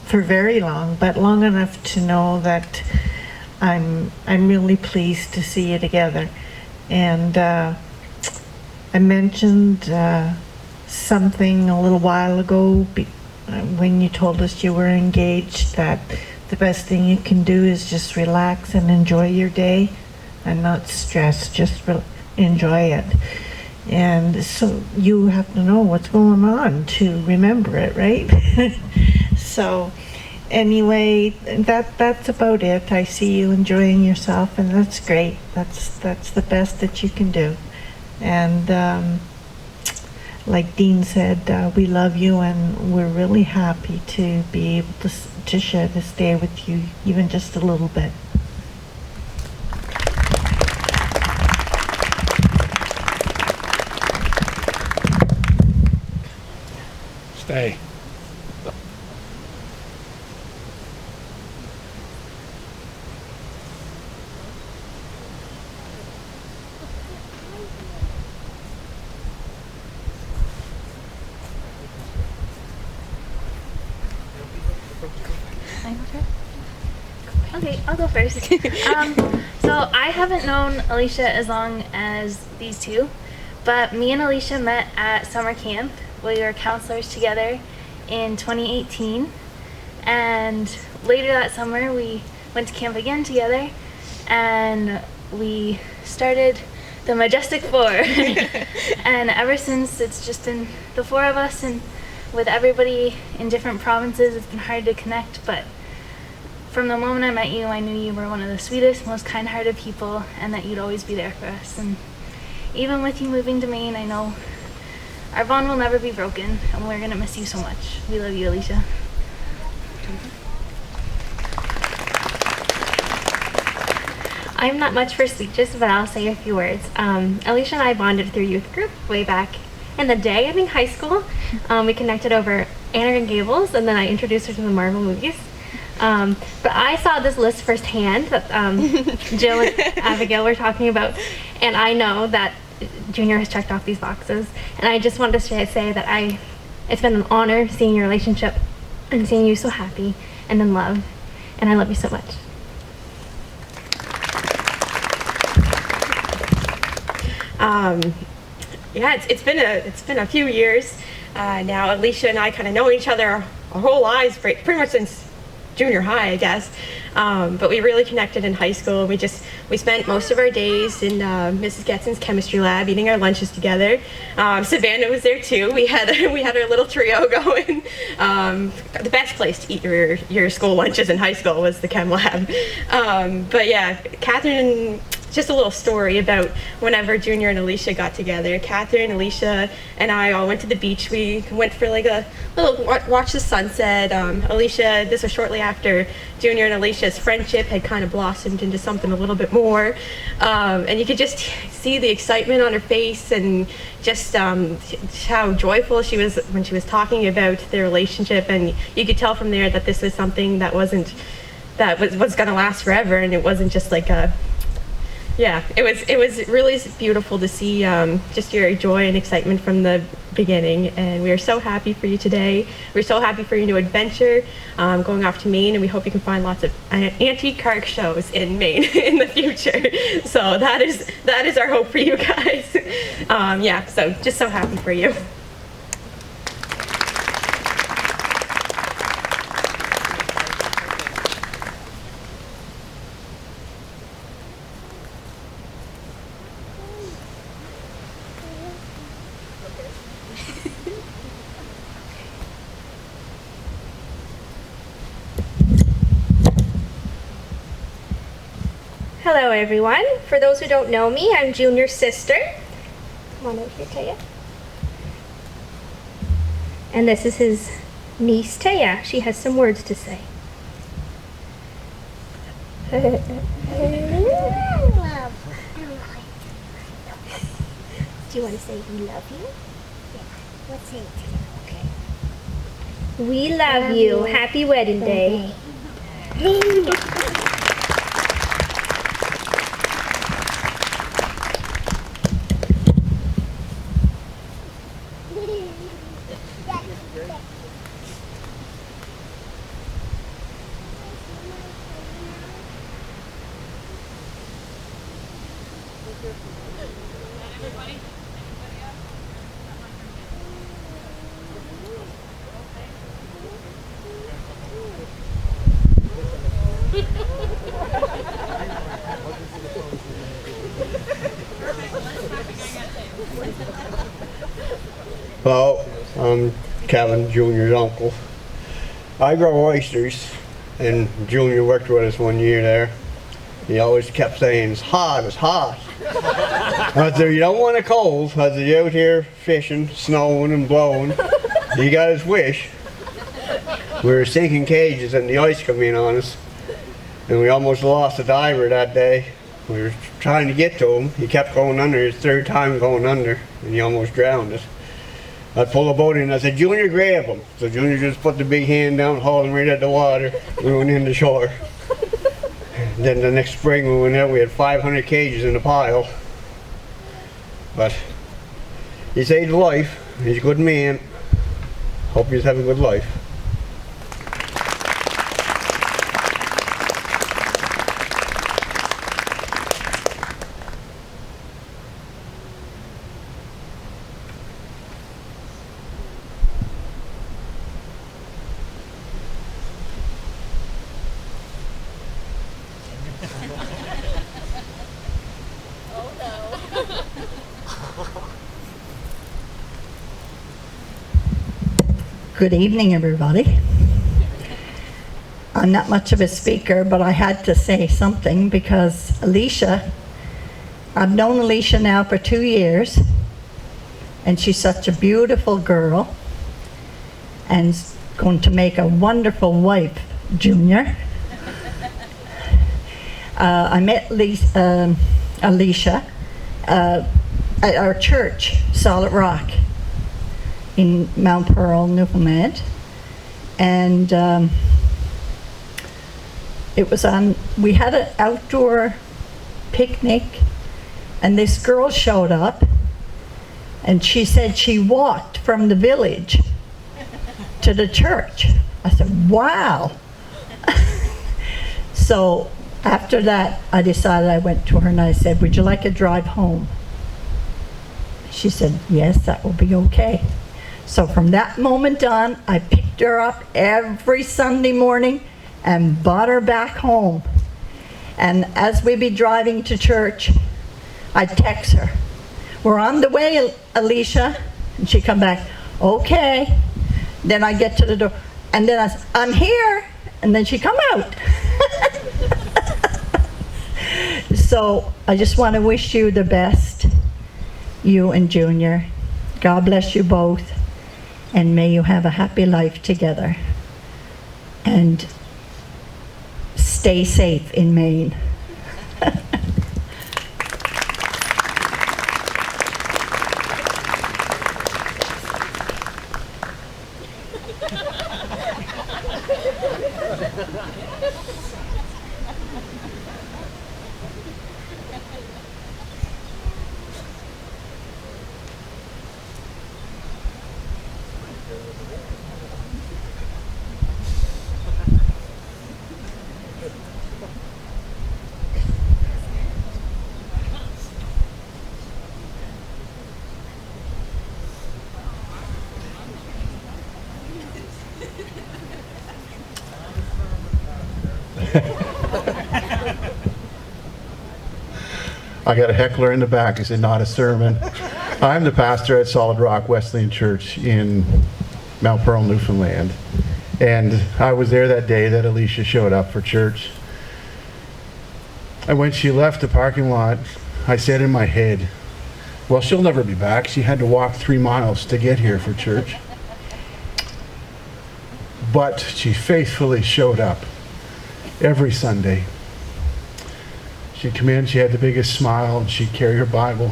for very long, but long enough to know that I'm really pleased to see you together. And I mentioned something a little while ago when you told us you were engaged, that the best thing you can do is just relax and enjoy your day and not stress, just enjoy it. And so you have to know what's going on to remember it, right? So anyway, that's about it. I see you enjoying yourself, and that's great. That's the best that you can do. And like Dean said, we love you, and we're really happy to be able to share this day with you, even just a little bit. Stay. Okay, I'll go first. So I haven't known Aleisha as long as these two, but me and Aleisha met at summer camp. We were counselors together in 2018, and later that summer we went to camp again together, and we started the Majestic Four. And ever since, it's just been the four of us, and with everybody in different provinces, it's been hard to connect, but from the moment I met you, I knew you were one of the sweetest, most kind-hearted people, and that you'd always be there for us. And even with you moving to Maine, I know our bond will never be broken, and we're gonna miss you so much. We love you, Aleisha. I'm not much for speeches, but I'll say a few words. Aleisha and I bonded through youth group way back in the day, I think high school. We connected over Anna and Gables, and then I introduced her to the Marvel movies. But I saw this list firsthand that Jill and Abigail were talking about, and I know that Junior has checked off these boxes. And I just wanted to say that it's been an honor seeing your relationship and seeing you so happy and in love, and I love you so much. Yeah, it's been a few years now. Aleisha and I kind of know each other our whole lives, pretty much since junior high, I guess. But we really connected in high school. We spent most of our days in Mrs. Getson's chemistry lab, eating our lunches together. Savannah was there too. We had our little trio going. The best place to eat your school lunches in high school was the chem lab. But yeah, Catherine just a little story about whenever Junior and Aleisha got together. Catherine, Aleisha, and I all went to the beach. We went for like a little watch the sunset. Aleisha, this was shortly after Junior and Alicia's friendship had kind of blossomed into something a little bit more. And you could just see the excitement on her face and just how joyful she was when she was talking about their relationship. And you could tell from there that this was something that was going to last forever, and it wasn't just like a it was really beautiful to see just your joy and excitement from the beginning, and we are so happy for you today. We're so happy for your new adventure going off to Maine, and we hope you can find lots of antique car shows in Maine in the future. So that is our hope for you guys. So just so happy for you. Hello everyone. For those who don't know me, I'm Junior's sister. Come on over here, Taya. And this is his niece, Taya. She has some words to say. Do you want to say we love you? Yeah. Let's say it together, okay? We love you. Happy wedding day. Hello, I'm Kevin, Junior's uncle. I grow oysters, and Junior worked with us 1 year there. He always kept saying, it's hot, it's hot. I said, you don't want a cold. I said, you're out here fishing, snowing and blowing. He got his wish. We were sinking cages and the ice come in on us, and we almost lost a diver that day. We were trying to get to him. He kept going under, his third time going under, and he almost drowned us. I pulled a boat in and I said, Junior, grab him. So Junior just put the big hand down, hauled him right at the water. We went in the shore. And then the next spring we went out, we had 500 cages in a pile. But he saved a life. He's a good man. Hope you have a good life. Good evening, everybody. I'm not much of a speaker, but I had to say something because Aleisha, I've known Aleisha now for 2 years, and she's such a beautiful girl and going to make a wonderful wife, Junior. I met Aleisha at our church, Solid Rock, in Mount Pearl, Newfoundland, and we had an outdoor picnic, and this girl showed up, and she said she walked from the village to the church. I said, wow. So after that, I decided, I went to her and I said, would you like a drive home? She said, yes, that will be okay. So from that moment on, I picked her up every Sunday morning and brought her back home. And as we'd be driving to church, I'd text her, we're on the way, Aleisha. And she'd come back, okay. Then I get to the door, and then I said, I'm here. And then she'd come out. So I just want to wish you the best, you and Junior. God bless you both, and may you have a happy life together. And stay safe in Maine. I got a heckler in the back. He said, not a sermon. I'm the pastor at Solid Rock Wesleyan Church in Mount Pearl, Newfoundland. And I was there that day that Aleisha showed up for church. And when she left the parking lot, I said in my head, well, she'll never be back. She had to walk 3 miles to get here for church. But she faithfully showed up every Sunday. She'd come in, she had the biggest smile, and she'd carry her Bible.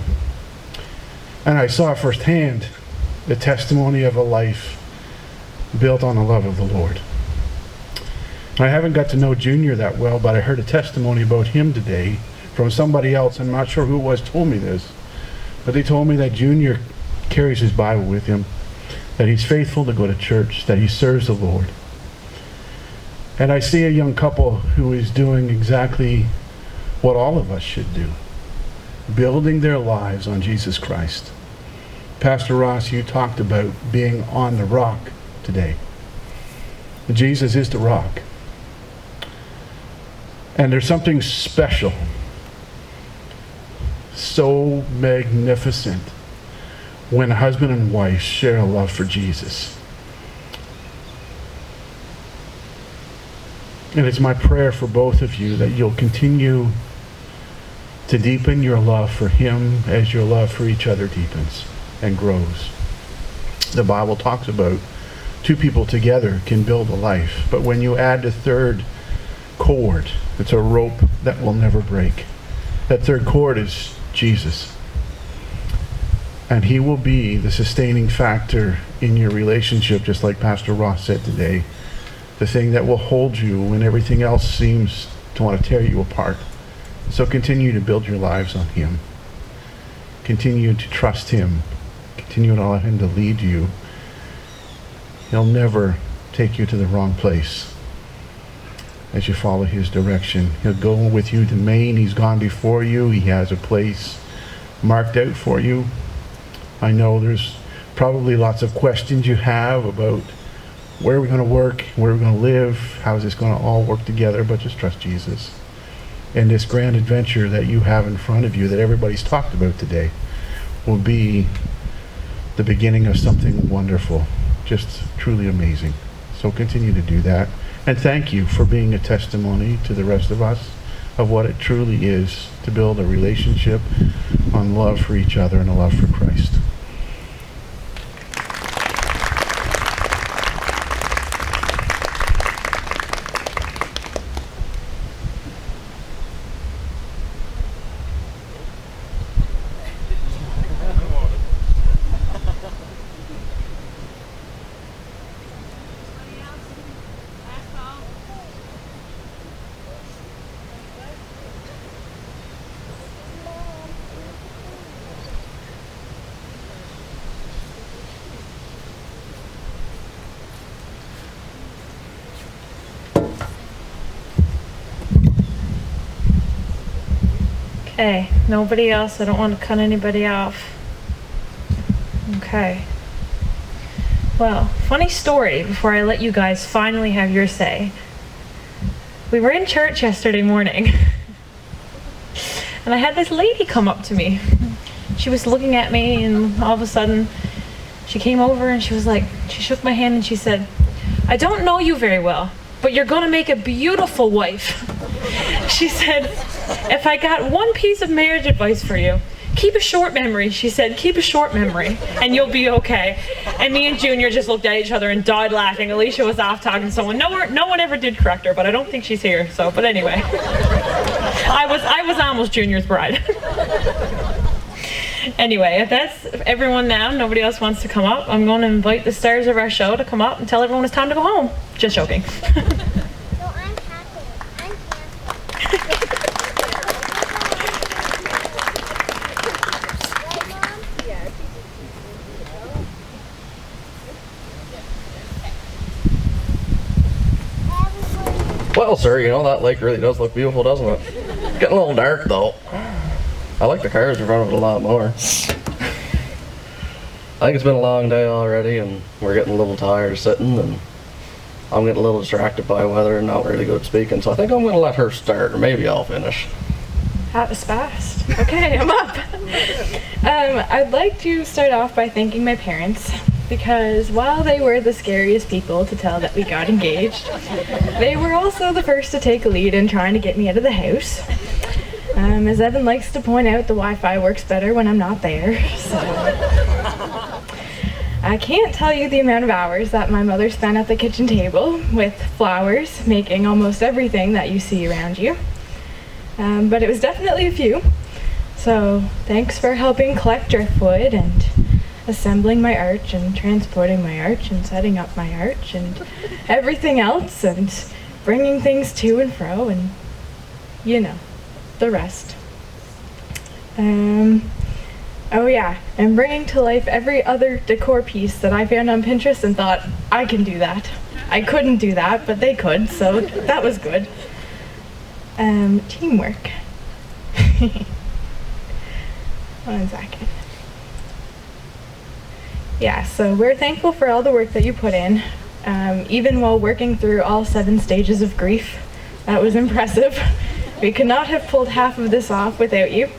And I saw firsthand the testimony of a life built on the love of the Lord. I haven't got to know Junior that well, but I heard a testimony about him today from somebody else. I'm not sure who it was told me this, but they told me that Junior carries his Bible with him, that he's faithful to go to church, that he serves the Lord. And I see a young couple who is doing exactly what all of us should do, building their lives on Jesus Christ. Pastor Ross, you talked about being on the rock today. Jesus is the rock. And there's something special, so magnificent, when husband and wife share a love for Jesus. And it's my prayer for both of you that you'll continue to deepen your love for Him as your love for each other deepens and grows. The Bible talks about 2 people together can build a life, but when you add a third cord, it's a rope that will never break. That third cord is Jesus. And He will be the sustaining factor in your relationship, just like Pastor Ross said today. The thing that will hold you when everything else seems to want to tear you apart. So continue to build your lives on Him. Continue to trust Him. Continue to allow Him to lead you. He'll never take you to the wrong place as you follow His direction. He'll go with you to Maine. He's gone before you. He has a place marked out for you. I know there's probably lots of questions you have about where are we going to work, where are we going to live, how is this going to all work together, but just trust Jesus. And this grand adventure that you have in front of you that everybody's talked about today will be the beginning of something wonderful, just truly amazing. So continue to do that. And thank you for being a testimony to the rest of us of what it truly is to build a relationship on love for each other and a love for Christ. Okay, nobody else. I don't want to cut anybody off. Okay. Well, funny story before I let you guys finally have your say. We were in church yesterday morning, and I had this lady come up to me. She was looking at me, and all of a sudden, she came over and she was like, she shook my hand and she said, "I don't know you very well, but you're gonna make a beautiful wife." She said, if I got one piece of marriage advice for you, keep a short memory, she said. Keep a short memory, and you'll be okay. And me and Junior just looked at each other and died laughing. Aleisha was off talking to someone. No one ever did correct her, but I don't think she's here. So, but anyway, I was almost Junior's bride. Anyway, if that's everyone now, nobody else wants to come up, I'm going to invite the stars of our show to come up and tell everyone it's time to go home. Just joking. Well, sir, you know, that lake really does look beautiful, doesn't it? It's getting a little dark, though. I like the cars in front of it a lot more. I think it's been a long day already, and we're getting a little tired of sitting, and I'm getting a little distracted by weather and not really good speaking, so I think I'm going to let her start, or maybe I'll finish. That was fast. Okay, I'm up. I'd like to start off by thanking my parents, because while they were the scariest people to tell that we got engaged, they were also the first to take a lead in trying to get me out of the house. As Evan likes to point out, the Wi-Fi works better when I'm not there, so... I can't tell you the amount of hours that my mother spent at the kitchen table with flowers, making almost everything that you see around you. But it was definitely a few. So thanks for helping collect driftwood and assembling my arch and transporting my arch and setting up my arch and everything else and bringing things to and fro and, you know, the rest. Oh yeah, and bringing to life every other decor piece that I found on Pinterest and thought, I can do that. I couldn't do that, but they could, so that was good. Teamwork. 1 second. Yeah, so we're thankful for all the work that you put in, even while working through all 7 stages of grief. That was impressive. We could not have pulled half of this off without you.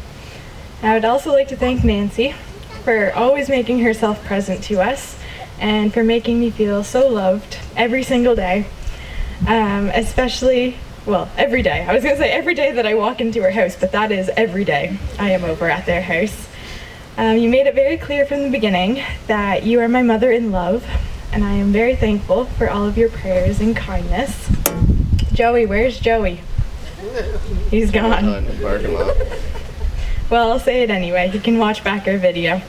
I would also like to thank Nancy for always making herself present to us and for making me feel so loved every single day, especially, well, every day. I was going to say every day that I walk into her house, but that is every day I am over at their house. You made it very clear from the beginning that you are my mother in love, and I am very thankful for all of your prayers and kindness. Joey, where's Joey? He's gone. Well, I'll say it anyway. You can watch back our video.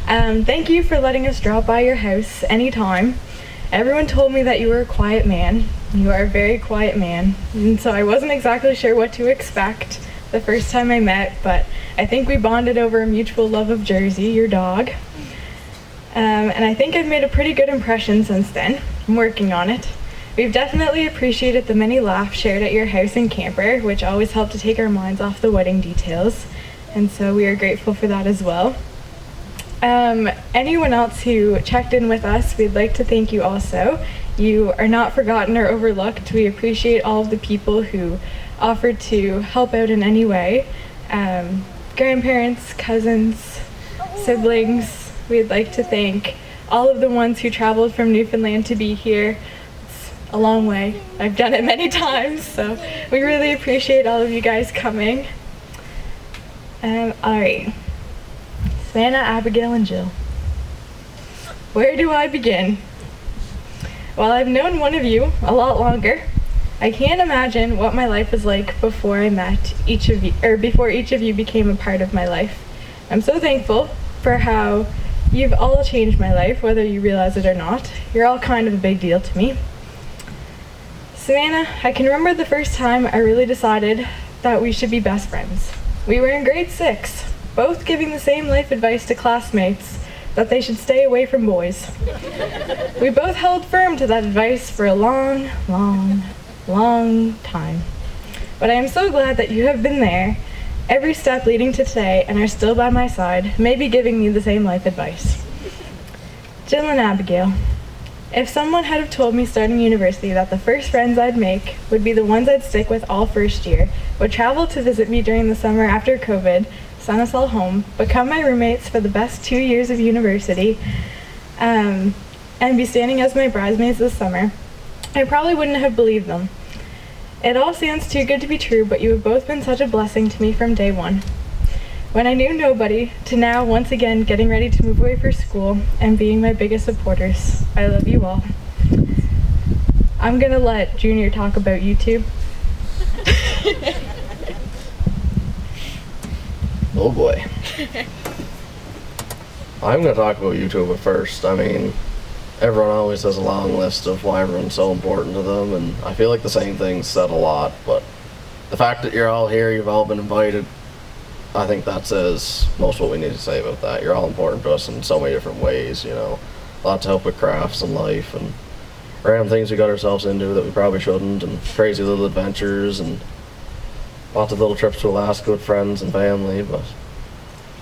Thank you for letting us drop by your house anytime. Everyone told me that you were a quiet man. You are a very quiet man. And so I wasn't exactly sure what to expect the first time I met, but I think we bonded over a mutual love of Jersey, your dog. And I think I've made a pretty good impression since then. I'm working on it. We've definitely appreciated the many laughs shared at your house and camper, which always helped to take our minds off the wedding details. And so we are grateful for that as well. Anyone else who checked in with us, we'd like to thank you also. You are not forgotten or overlooked. We appreciate all of the people who offered to help out in any way. Grandparents, cousins, siblings. We'd like to thank all of the ones who traveled from Newfoundland to be here. It's a long way. I've done it many times, so we really appreciate all of you guys coming. Alright, Savannah, Abigail, and Jill. Where do I begin? Well, I've known one of you a lot longer. I can't imagine what my life was like before I met each of you, or before each of you became a part of my life. I'm so thankful for how you've all changed my life, whether you realize it or not. You're all kind of a big deal to me. Savannah, I can remember the first time I really decided that we should be best friends. We were in grade 6, both giving the same life advice to classmates that they should stay away from boys. We both held firm to that advice for a long, long, long time. But I am so glad that you have been there every step leading to today and are still by my side, maybe giving me the same life advice. Jill and Abigail, if someone had have told me starting university that the first friends I'd make would be the ones I'd stick with all first year, would travel to visit me during the summer after COVID, send us all home, become my roommates for the best 2 years of university, and be standing as my bridesmaids this summer, I probably wouldn't have believed them. It all sounds too good to be true, but you have both been such a blessing to me from day one. When I knew nobody, to now once again getting ready to move away for school and being my biggest supporters. I love you all. I'm gonna let Junior talk about you two. Oh boy. I'm going to talk about YouTube at first. I mean, everyone always has a long list of why everyone's so important to them, and I feel like the same thing's said a lot, but the fact that you're all here, you've all been invited, I think that says most of what we need to say about that. You're all important to us in so many different ways, you know. Lots of help with crafts and life, and random things we got ourselves into that we probably shouldn't, and crazy little adventures, and lots of little trips to Alaska with friends and family. But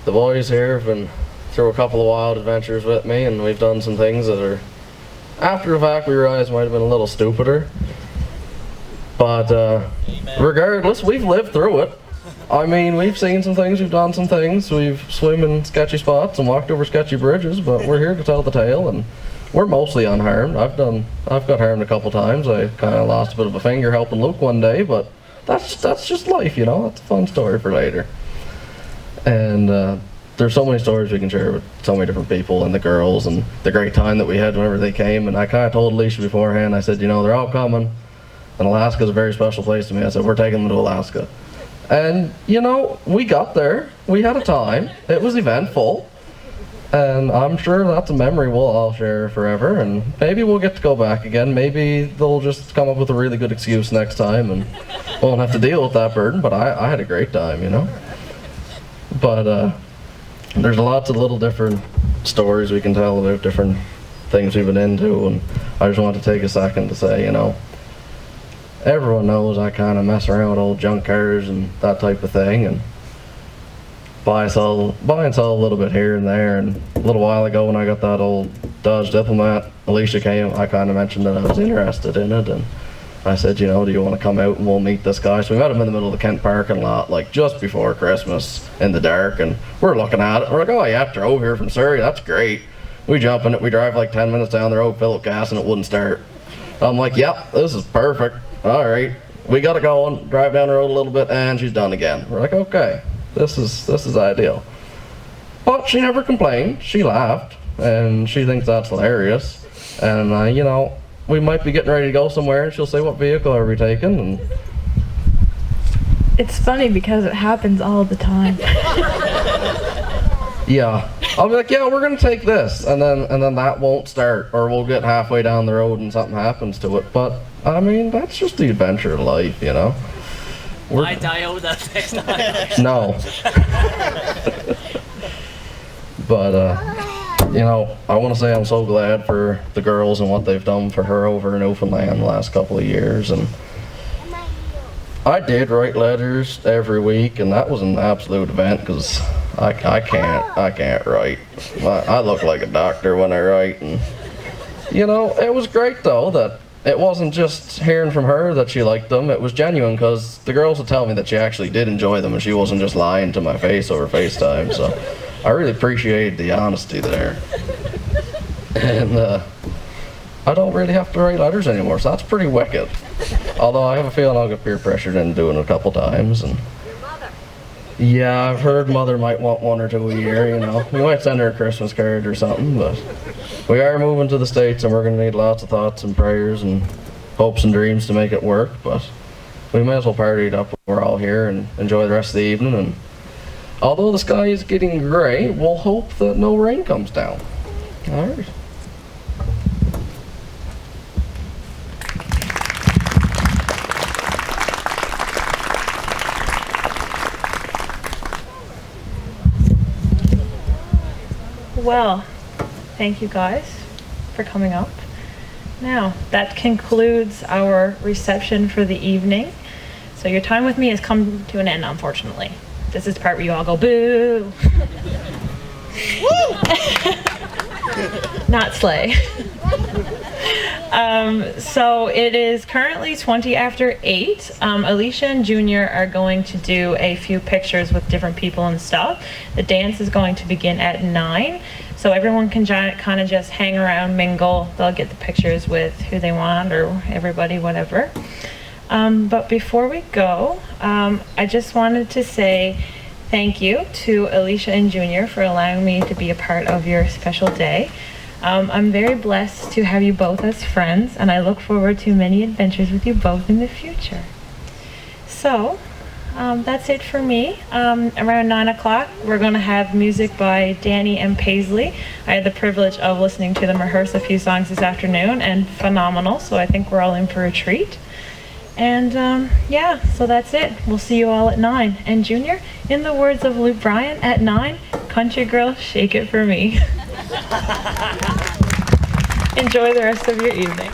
the boys here have been through a couple of wild adventures with me, and we've done some things that are, after the fact, we realized might have been a little stupider. But regardless, we've lived through it. I mean, we've seen some things, we've done some things, we've swum in sketchy spots and walked over sketchy bridges, but we're here to tell the tale, and we're mostly unharmed. I've got harmed a couple times. I kind of lost a bit of a finger helping Luke one day, but that's just life, you know. That's a fun story for later. And there's so many stories we can share with so many different people and the girls and the great time that we had whenever they came. And I kind of told Aleisha beforehand, I said, you know, they're all coming, and Alaska's a very special place to me. I said, we're taking them to Alaska. And, you know, we got there. We had a time. It was eventful. And I'm sure that's a memory we'll all share forever, and maybe we'll get to go back again. Maybe they'll just come up with a really good excuse next time and won't have to deal with that burden, but I had a great time, you know. But there's lots of little different stories we can tell about different things we've been into, and I just want to take a second to say, you know, everyone knows I kind of mess around with old junk cars and that type of thing, and buy and sell a little bit here and there. And a little while ago when I got that old Dodge Diplomat, Aleisha came, I kind of mentioned that I was interested in it, and I said, you know, do you want to come out and we'll meet this guy? So we met him in the middle of the Kent parking lot, like just before Christmas in the dark, and we're looking at it, we're like, oh yeah, drove here from Surrey, that's great. We jump in it, we drive like 10 minutes down the road, fill up gas, and it wouldn't start. I'm like, yep, this is perfect. All right, we got it going, drive down the road a little bit, and she's done again. We're like, okay, this is ideal. But she never complained, she laughed, and she thinks that's hilarious. And you know, we might be getting ready to go somewhere, and she'll say, what vehicle are we taking? And it's funny because it happens all the time. Yeah, I'll be like, yeah, we're gonna take this, and then that won't start, or we'll get halfway down the road and something happens to it. But I mean, that's just the adventure of life, you know. I die over that next time. No. But you know, I want to say I'm so glad for the girls and what they've done for her over in Newfoundland the last couple of years. And I did write letters every week, and that was an absolute event because I can't write. I look like a doctor when I write. And you know, it was great though that it wasn't just hearing from her that she liked them. It was genuine because the girls would tell me that she actually did enjoy them and she wasn't just lying to my face over FaceTime. So I really appreciated the honesty there. And I don't really have to write letters anymore, so that's pretty wicked. Although I have a feeling I'll get peer pressured into doing it a couple times. And yeah, I've heard Mother might want one or two a year, you know. We might send her a Christmas card or something, but we are moving to the States and we're going to need lots of thoughts and prayers and hopes and dreams to make it work, but we may as well party it up when we're all here and enjoy the rest of the evening. And although the sky is getting gray, we'll hope that no rain comes down. All right. Well, thank you guys for coming up. Now, that concludes our reception for the evening. So your time with me has come to an end, unfortunately. This is the part where you all go, boo! Not slay. So it is currently 20 after 8. Aleisha and Junior are going to do a few pictures with different people and stuff. The dance is going to begin at 9. So everyone can kind of just hang around, mingle. They'll get the pictures with who they want or everybody, whatever. But before we go, I just wanted to say thank you to Aleisha and Junior for allowing me to be a part of your special day. I'm very blessed to have you both as friends, and I look forward to many adventures with you both in the future. So, that's it for me. Around 9 o'clock, we're going to have music by Danny M. Paisley. I had the privilege of listening to them rehearse a few songs this afternoon, and phenomenal, so I think we're all in for a treat. And yeah, so that's it. We'll see you all at 9. And Junior, in the words of Luke Bryan, at 9, country girl, shake it for me. Enjoy the rest of your evening.